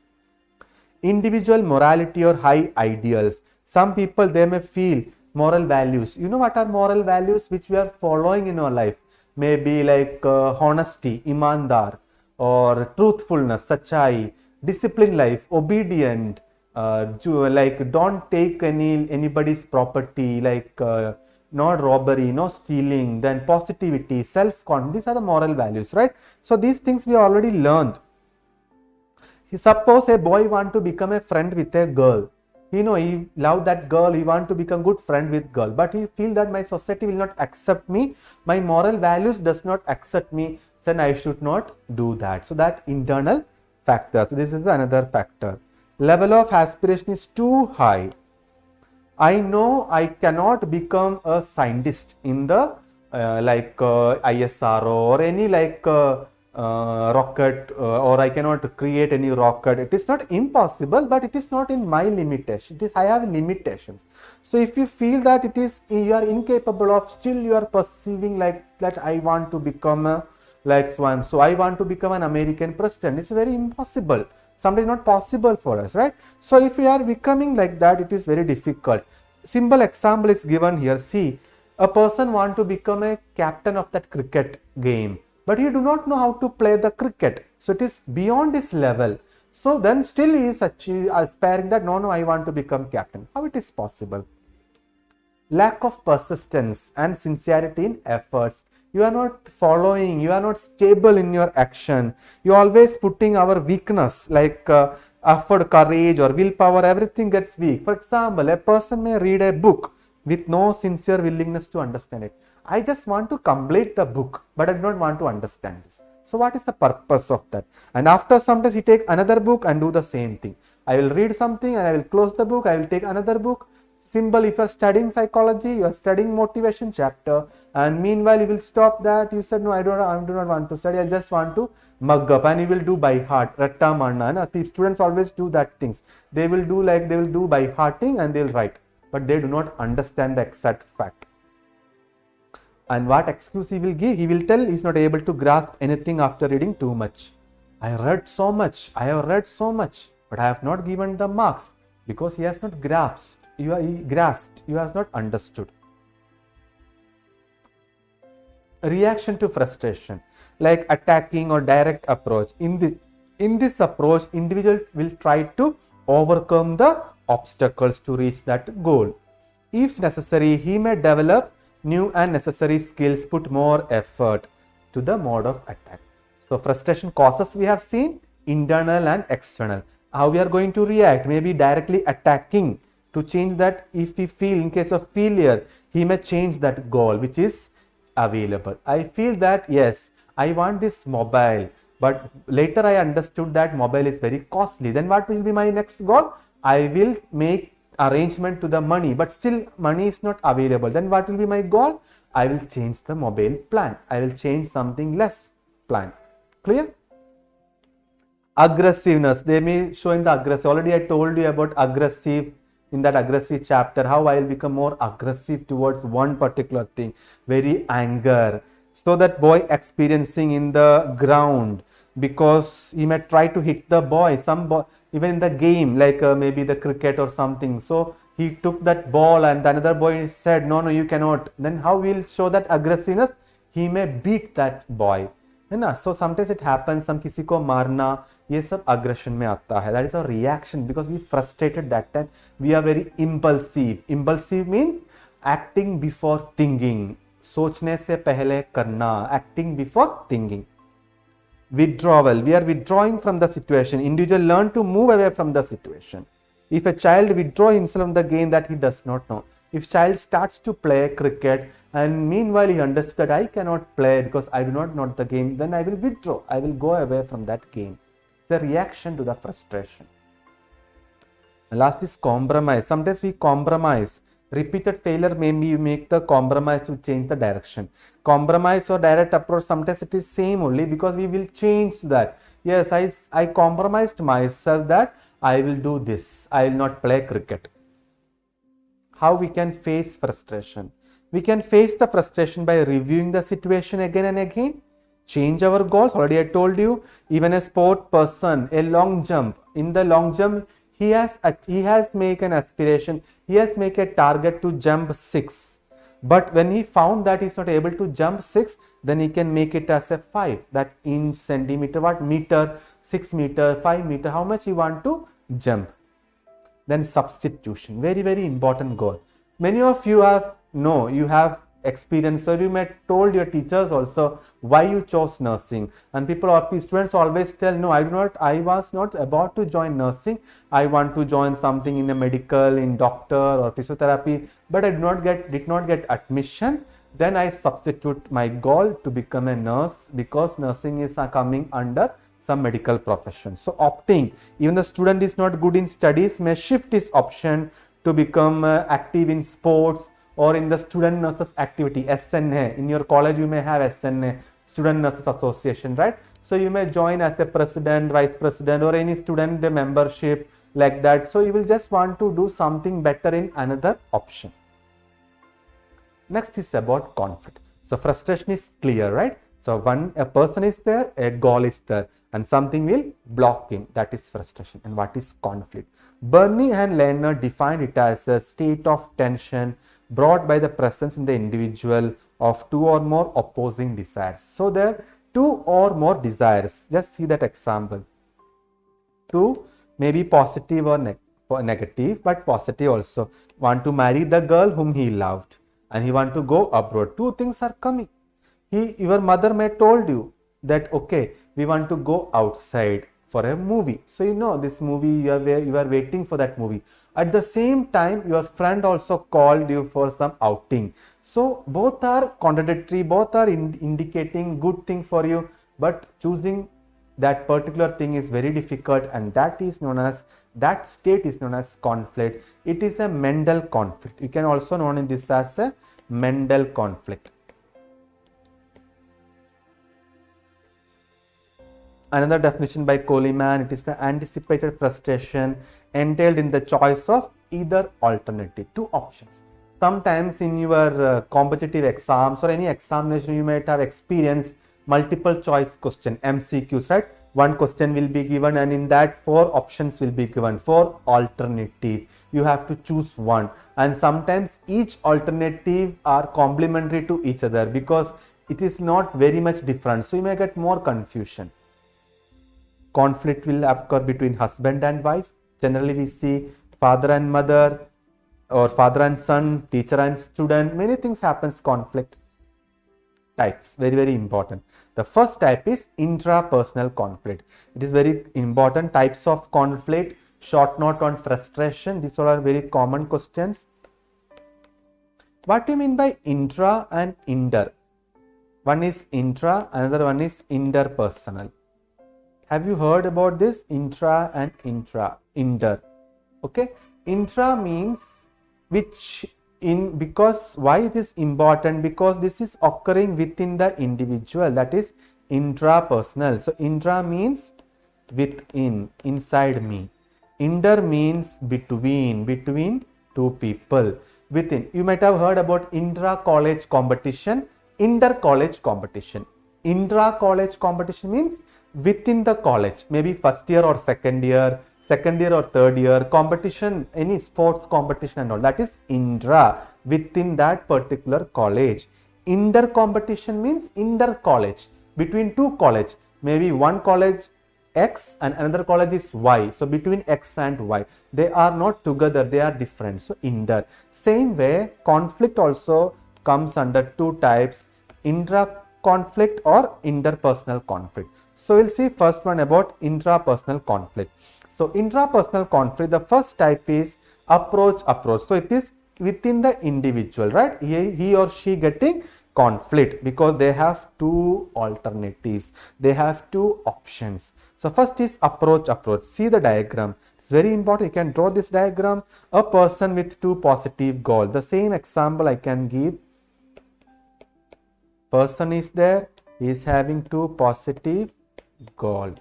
Individual morality or high ideals. Some people, they may feel moral values. You know what are moral values which we are following in our life? Maybe like honesty, imandar, or truthfulness, sachai, disciplined life, obedient, like don't take anybody's property, like not robbery, no stealing, then positivity, self-confidence. These are the moral values, right? So these things we already learned. Suppose a boy want to become a friend with a girl. He love that girl, he want to become good friend with girl, but he feel that my society will not accept me, my moral values does not accept me, then I should not do that. So that internal factor. So this is another factor. Level of aspiration is too high. I know I cannot become a scientist in the ISRO or any rocket, or I cannot create any rocket. It is not impossible, but it is not in my limitation. I have limitations. So if you feel that you are incapable of, still you are perceiving like that I want to become so I want to become an American president. It's very impossible. Sometimes not possible for us, right? So if we are becoming like that, it is very difficult. Simple example is given here. See, a person want to become a captain of that cricket game, but he do not know how to play the cricket. So it is beyond his level. So then still he is aspiring that no, I want to become captain. How it is possible? Lack of persistence and sincerity in efforts. You are not following, you are not stable in your action. You are always putting our weakness like effort, courage or willpower, everything gets weak. For example, a person may read a book with no sincere willingness to understand it. I just want to complete the book, but I do not want to understand this. So what is the purpose of that? And after sometimes he take another book and do the same thing. I will read something and I will close the book, I will take another book. Simple, if you are studying psychology, you are studying motivation chapter, and meanwhile you will stop that. You said, no, I do not want to study, I just want to mug up, and you will do by heart. Ratta manna. Students always do that things. They will do by hearting and they will write, but they do not understand the exact fact. And what excuse he will give? He will tell he is not able to grasp anything after reading too much. I have read so much, but I have not given the marks because he has not grasped. You have not understood. Reaction to frustration, like attacking or direct approach. In this approach, individual will try to overcome the obstacles to reach that goal. If necessary, he may develop new and necessary skills, put more effort to the mode of attack. So frustration causes we have seen, internal and external. How we are going to react? Maybe directly attacking to change that. If we feel in case of failure, he may change that goal which is available. I feel that yes, I want this mobile, but later I understood that mobile is very costly. Then what will be my next goal? I will make arrangement to the money, but still money is not available. Then what will be my goal? I will change the mobile plan. I will change something less plan. Clear? Aggressiveness. They may show in the aggressive. Already I told you about aggressive in that aggressive chapter, how I will become more aggressive towards one particular thing. Very anger. So that boy experiencing in the ground, because he may try to hit the boy, even in the game, like maybe the cricket or something. So he took that ball and the another boy said, no, you cannot. Then how will show that aggressiveness? He may beat that boy. So sometimes it happens, some किसी को मारना, ये सब aggression में आता है. That is our reaction because we frustrated that time. We are very impulsive. Impulsive means acting before thinking. सोचने से पहले करना. Acting before thinking. Withdrawal. We are withdrawing from the situation. Individual learn to move away from the situation. If a child withdraw himself from the game that he does not know. If child starts to play cricket and meanwhile he understood that I cannot play because I do not know the game, then I will withdraw. I will go away from that game. It's a reaction to the frustration. And last is compromise. Sometimes we compromise. Repeated failure maybe make the compromise to change the direction. Compromise or direct approach, sometimes it is same only because we will change that. Yes, I compromised myself that I will do this, I will not play cricket. How we can face frustration? We can face the frustration by reviewing the situation again and again, change our goals. Already I told you, even a sport person, a long jump, in the long jump, he has make an aspiration, he has make a target to jump 6. But when he found that he's not able to jump 6, then he can make it as a 5. That inch, centimeter, what meter, 6 meter, 5 meter, how much he want to jump. Then substitution, very, very important goal. Many of you you have experience, so you may told your teachers also why you chose nursing, and students always tell, no, I was not about to join nursing, I want to join something in a medical, in doctor or physiotherapy, but I did not get admission. Then I substitute my goal to become a nurse, because nursing is coming under some medical profession. So opting, even the student is not good in studies, may shift his option to become active in sports or in the student nurses activity, SNA. In your college you may have SNA, Student Nurses Association, right? So you may join as a president, vice president, or any student membership like that. So you will just want to do something better in another option. Next is about conflict. So frustration is clear, right? So a person is there, a goal is there, and something will block him. That is frustration. And what is conflict? Burney and Lerner defined it as a state of tension brought by the presence in the individual of 2 or more opposing desires. So there are 2 or more desires. Just see that example. 2 may be positive or negative, but positive also. Want to marry the girl whom he loved, and he want to go abroad. 2 things are coming. Your mother may told you that, okay, we want to go outside for a movie. So you know this movie, you are waiting for that movie. At the same time, your friend also called you for some outing. So both are contradictory, both are indicating good thing for you, but choosing that particular thing is very difficult, and that state is known as conflict. It is a mental conflict. You can also know this as a mental conflict. Another definition by Coleman, it is the anticipated frustration entailed in the choice of either alternative, 2 options. Sometimes in your competitive exams or any examination, you might have experienced multiple choice question, MCQs, right? 1 question will be given, and in that 4 options will be given, 4 alternative. You have to choose one, and sometimes each alternative are complementary to each other because it is not very much different. So you may get more confusion. Conflict will occur between husband and wife. Generally we see father and mother, or father and son, teacher and student. Many things happens conflict. Types, very, very important. The first type is intrapersonal conflict. It is very important. Types of conflict, short note on frustration. These all are very common questions. What do you mean by intra and inter? One is intra, another one is interpersonal. Have you heard about this? Intra and inter. Okay. Intra means because why it is important? Because this is occurring within the individual. That is intrapersonal. So intra means within, inside me. Inter means between 2 people. Within. You might have heard about intra-college competition, inter-college competition. Intra-college competition means within the college, maybe first year or second year or third year competition, any sports competition and all, that is intra, within that particular college. Inter competition means inter college, between 2 college, maybe one college X and another college is Y. So between X and Y, they are not together, they are different. So inter. Same way, conflict also comes under 2 types, intra conflict or interpersonal conflict. So we'll see first one about intrapersonal conflict. So intrapersonal conflict, the first type is approach. So it is within the individual, right? He or she getting conflict because they have 2 alternatives, they have 2 options. So first is approach. See the diagram. It's very important. You can draw this diagram. A person with 2 positive goals. The same example I can give. Person is there, he is having 2 positive goals.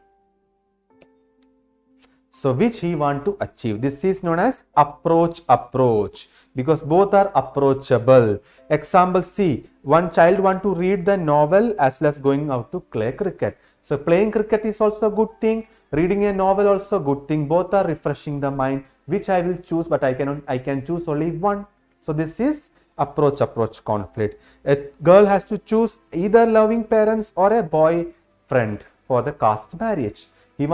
So which he want to achieve. This is known as approach because both are approachable. Example C, one child want to read the novel as well as going out to play cricket. So playing cricket is also a good thing. Reading a novel also a good thing. Both are refreshing the mind. Which I will choose, but I can choose only one. So this is approach conflict. A girl has to choose either loving parents or a boyfriend for the caste marriage. She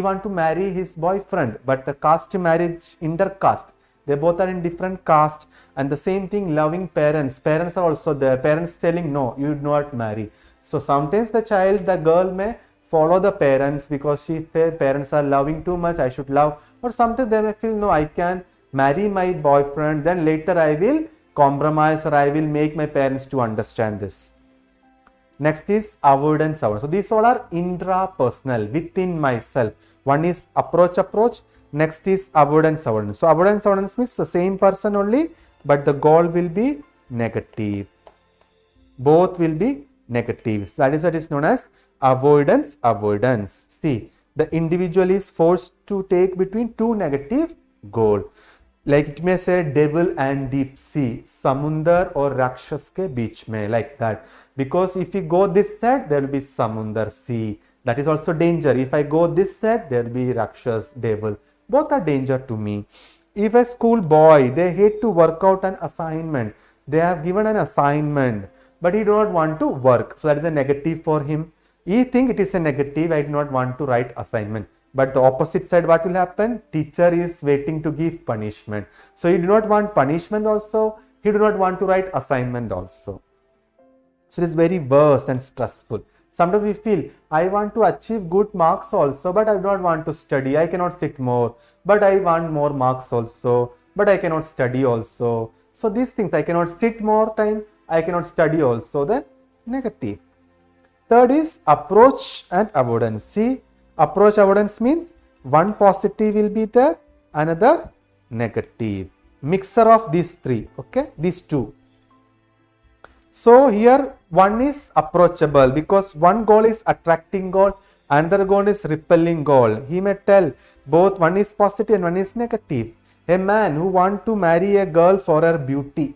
want to marry his boyfriend, but the caste marriage intercaste. They both are in different caste, and the same thing loving parents. Parents are also there. Parents telling no, you do not marry. So sometimes the girl may follow the parents because parents are loving too much. I should love, or sometimes they may feel no, I can marry my boyfriend. Then later I will compromise or I will make my parents to understand this. Next is avoidance. So these all are intrapersonal, within myself. One is approach. Next is avoidance. So avoidance means the same person only, but the goal will be negative. Both will be negative. That is known as avoidance. See, the individual is forced to take between two negative goals. Like it may say devil and deep sea, samundar or rakshas ke beech mein, like that. Because if you go this side, there will be samundar, sea. That is also danger. If I go this side, there will be rakshas, devil. Both are danger to me. If a school boy, they hate to work out an assignment. They have given an assignment, but he do not want to work. So that is a negative for him. He think it is a negative. I do not want to write assignment. But the opposite side, what will happen? Teacher is waiting to give punishment. So he do not want punishment also. He do not want to write assignment also. So it is very worst and stressful. Sometimes we feel, I want to achieve good marks also, but I do not want to study. I cannot sit more, but I want more marks also, but I cannot study also. So these things, I cannot sit more time, I cannot study also, then negative. Third is approach and avoidance. See, approach avoidance means one positive will be there, another negative. Mixture of these three, okay, these two. So here one is approachable because one goal is attracting goal, another goal is repelling goal. He may tell both one is positive and one is negative. A man who want to marry a girl for her beauty,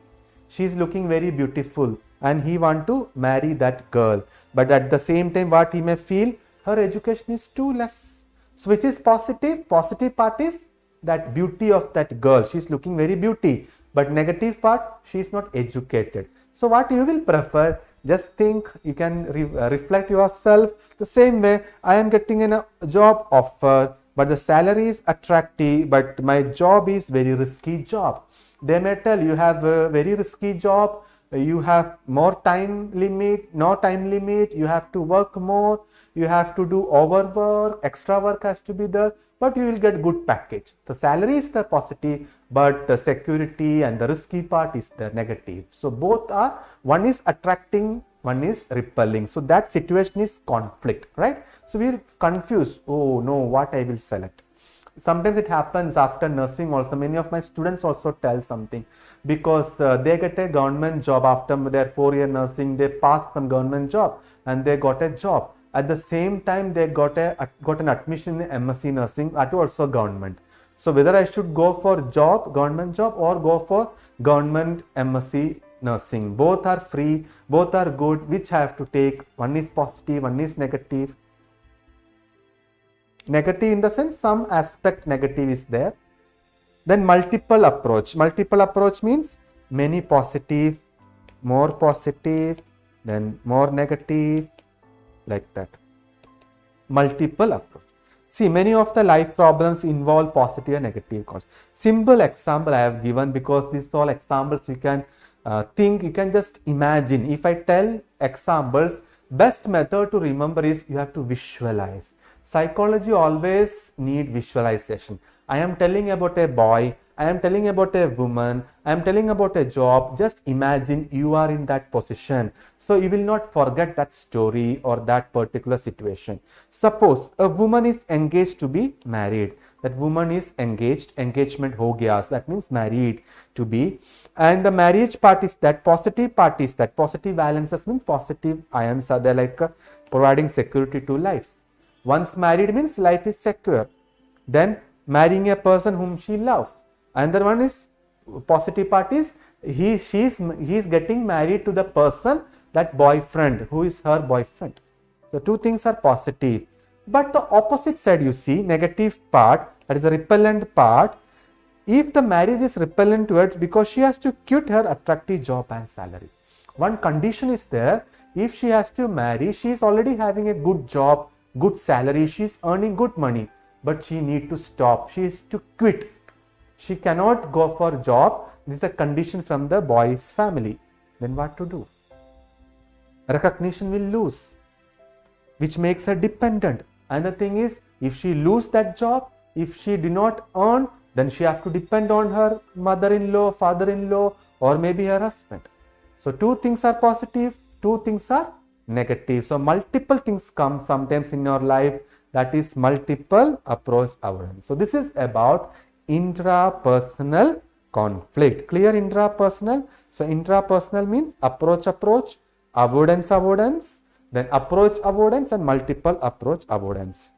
she is looking very beautiful and he want to marry that girl. But at the same time what he may feel, her education is too less. So which is positive? Positive part is that beauty of that girl. She is looking very beauty. But negative part, she is not educated. So what you will prefer? Just think, you can reflect yourself. The same way, I am getting a job offer, but the salary is attractive, but my job is very risky job. They may tell you have a very risky job, you have more time limit, no time limit, you have to work more, you have to do overwork, extra work has to be there, but you will get good package. The salary is the positive, but the security and the risky part is the negative. So both are, one is attracting, one is repelling. So that situation is conflict, right? So we are confused. Oh no, what I will select? Sometimes it happens after nursing also. Many of my students also tell something because they get a government job after their 4-year nursing. They passed some government job and they got a job. At the same time, they got an admission in MSc nursing at also government. So whether I should go for job, government job, or go for government MSc nursing, both are free, both are good. Which I have to take? One is positive, one is negative. Negative in the sense some aspect negative is there. Then multiple approach. Multiple approach means many positive, more positive, then more negative, like that. Multiple approach. See, many of the life problems involve positive and negative cause. Simple example I have given because these all examples you can think, you can just imagine. If I tell examples, best method to remember is you have to visualize. Psychology always need visualization. I am telling about a boy, I am telling about a woman, I am telling about a job. Just imagine you are in that position. So you will not forget that story or that particular situation. Suppose a woman is engaged to be married. That woman is engaged, engagement ho gaya. So that means married to be. And the marriage part is that, positive part is that, positive valences means positive ions are there, like providing security to life. Once married means life is secure. Then marrying a person whom she loves. Another one is positive part is he is getting married to the person, that boyfriend who is her boyfriend. So two things are positive. But the opposite side, you see, negative part, that is the repellent part. If the marriage is repellent to it, because she has to quit her attractive job and salary. One condition is there, if she has to marry, she is already having a good job, good salary, she is earning good money, but she need to stop, she is to quit. She cannot go for job. This is a condition from the boy's family. Then what to do? Recognition will lose, which makes her dependent. Another thing is, if she lose that job, if she do not earn, then she have to depend on her mother-in-law, father-in-law, or maybe her husband. So two things are positive, two things are negative. So multiple things come sometimes in your life, that is multiple approach avoidance. So this is about intrapersonal conflict. Clear? Intrapersonal. So intrapersonal means approach, avoidance, then approach avoidance, and multiple approach avoidance.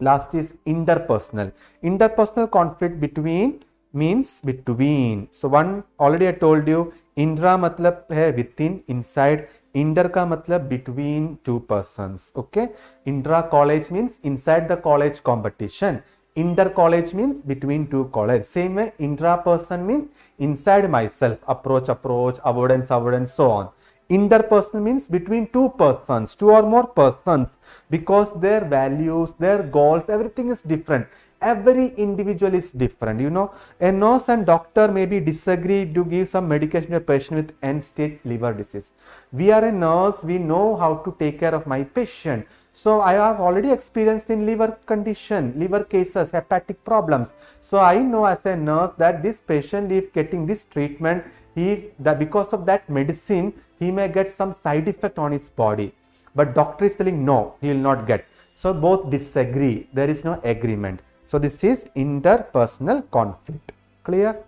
Last is interpersonal. Interpersonal conflict between means between. So one already I told you, intra matlab hai within, inside. Inter ka matlab between two persons. Okay. Intra college means inside the college competition. Inter college means between two college. Same way, intra person means inside myself. Approach, avoidance, so on. Interpersonal means between two persons, two or more persons, because their values, their goals, everything is different. Every individual is different. You know, a nurse and doctor maybe disagree to give some medication to a patient with end-stage liver disease. We are a nurse, we know how to take care of my patient. So I have already experienced in liver condition, liver cases, hepatic problems. So I know as a nurse that this patient, if getting this treatment, because of that medicine, he may get some side effect on his body. But doctor is telling no, he will not get. So both disagree. There is no agreement. So this is interpersonal conflict. Clear?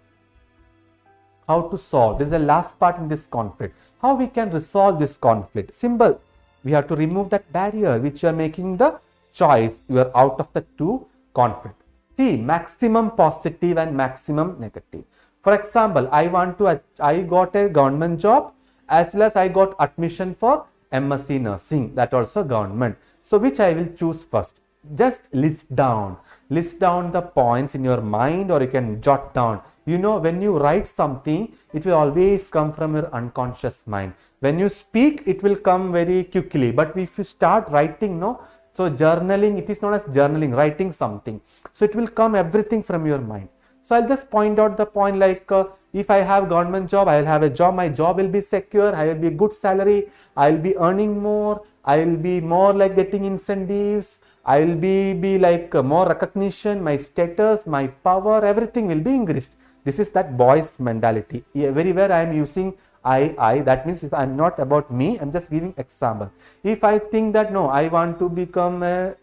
How to solve? This is the last part in this conflict. How we can resolve this conflict? Simple. We have to remove that barrier which you are making the choice. You are out of the two conflict. See, maximum positive and maximum negative. For example, I got a government job, as well as I got admission for MSc nursing, that also government. So which I will choose first? Just list down the points in your mind, or you can jot down. You know, when you write something, it will always come from your unconscious mind. When you speak, it will come very quickly. But if you start writing, so journaling, it is known as journaling, writing something. So it will come everything from your mind. So I'll just point out the point, like if I have government job, I will have a job, my job will be secure, I will be good salary, I will be earning more, I will be more like getting incentives, I will be like more recognition, my status, my power, everything will be increased. This is that boy's mentality. Everywhere I am using I, that means if I am not about me, I am just giving example. If I think that no, I want to become a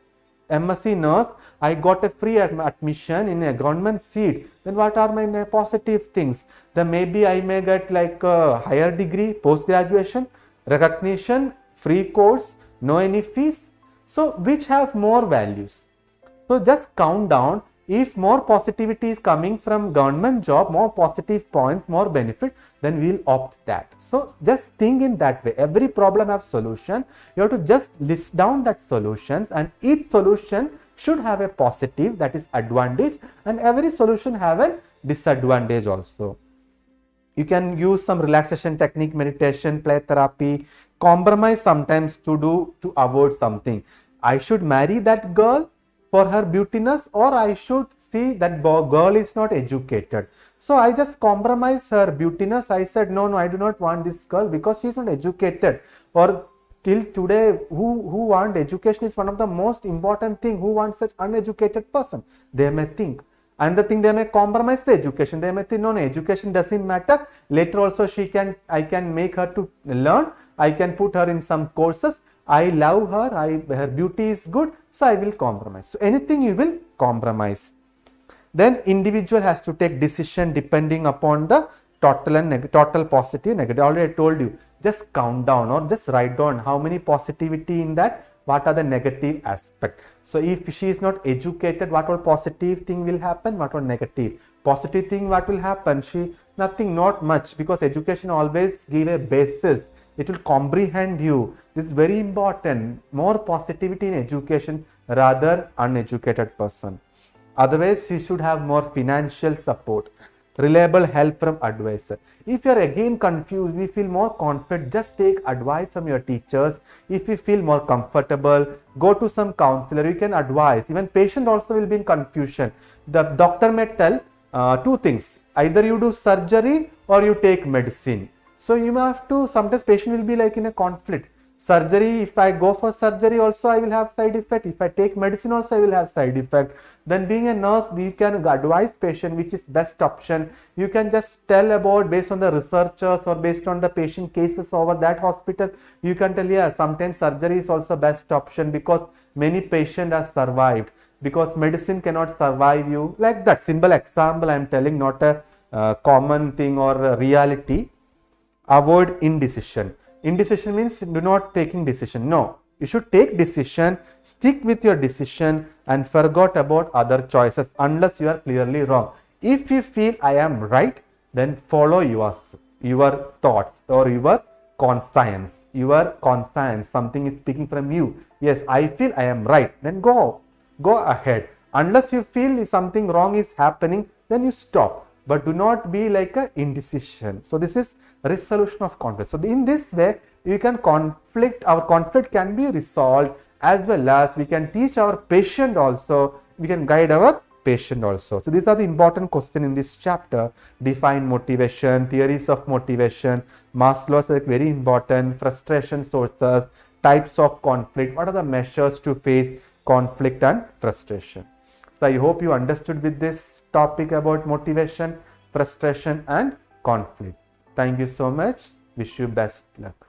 MSc nurse, I got a free admission in a government seat, then what are my positive things? Then maybe I may get like a higher degree, post-graduation, recognition, free course, no any fees. So which have more values? So just count down. If more positivity is coming from government job, more positive points, more benefit, then we'll opt that. So just think in that way. Every problem has solution. You have to just list down that solutions, and each solution should have a positive, that is advantage, and every solution have a disadvantage also. You can use some relaxation technique, meditation, play therapy, compromise sometimes to avoid something. I should marry that girl for her beautiness, or I should see that girl is not educated. So I just compromise her beautiness. I said, no, I do not want this girl because she is not educated. Or till today, who want education is one of the most important thing. Who wants such uneducated person? They may think. Another thing, they may compromise the education. They may think, no, education doesn't matter. Later also I can make her to learn. I can put her in some courses. I love her, her beauty is good, so I will compromise. So anything you will compromise. Then individual has to take decision depending upon the total positive, negative. Already I told you, just count down or just write down how many positivity in that, what are the negative aspects. So if she is not educated, what all positive thing will happen, what all negative. Positive thing, what will happen, nothing, not much, because education always give a basis. It will comprehend you. This is very important. More positivity in education rather uneducated person. Otherwise, she should have more financial support, reliable help from advisor. If you are again confused, we feel more confident, just take advice from your teachers. If you feel more comfortable, go to some counselor, you can advise. Even patient also will be in confusion. The doctor may tell two things, either you do surgery or you take medicine. So you have to, sometimes patient will be like in a conflict. Surgery, if I go for surgery also I will have side effect. If I take medicine also I will have side effect. Then being a nurse, you can advise patient which is best option. You can just tell about based on the researchers or based on the patient cases over that hospital. You can tell, yeah, sometimes surgery is also best option because many patient have survived. Because medicine cannot survive you. Like that, simple example I am telling, not a common thing or a reality. Avoid indecision. Indecision means do not taking decision. No, you should take decision, stick with your decision and forget about other choices unless you are clearly wrong. If you feel I am right, then follow your thoughts or your conscience. Your conscience, something is speaking from you. Yes, I feel I am right. Then go ahead. Unless you feel something wrong is happening, then you stop. But do not be like a indecision. So this is resolution of conflict. So in this way, you can our conflict can be resolved, as well as we can teach our patient also, we can guide our patient also. So these are the important questions in this chapter. Define motivation, theories of motivation, Maslow's are very important, frustration sources, types of conflict, what are the measures to face conflict and frustration. So I hope you understood with this topic about motivation, frustration and conflict. Thank you so much. Wish you best luck.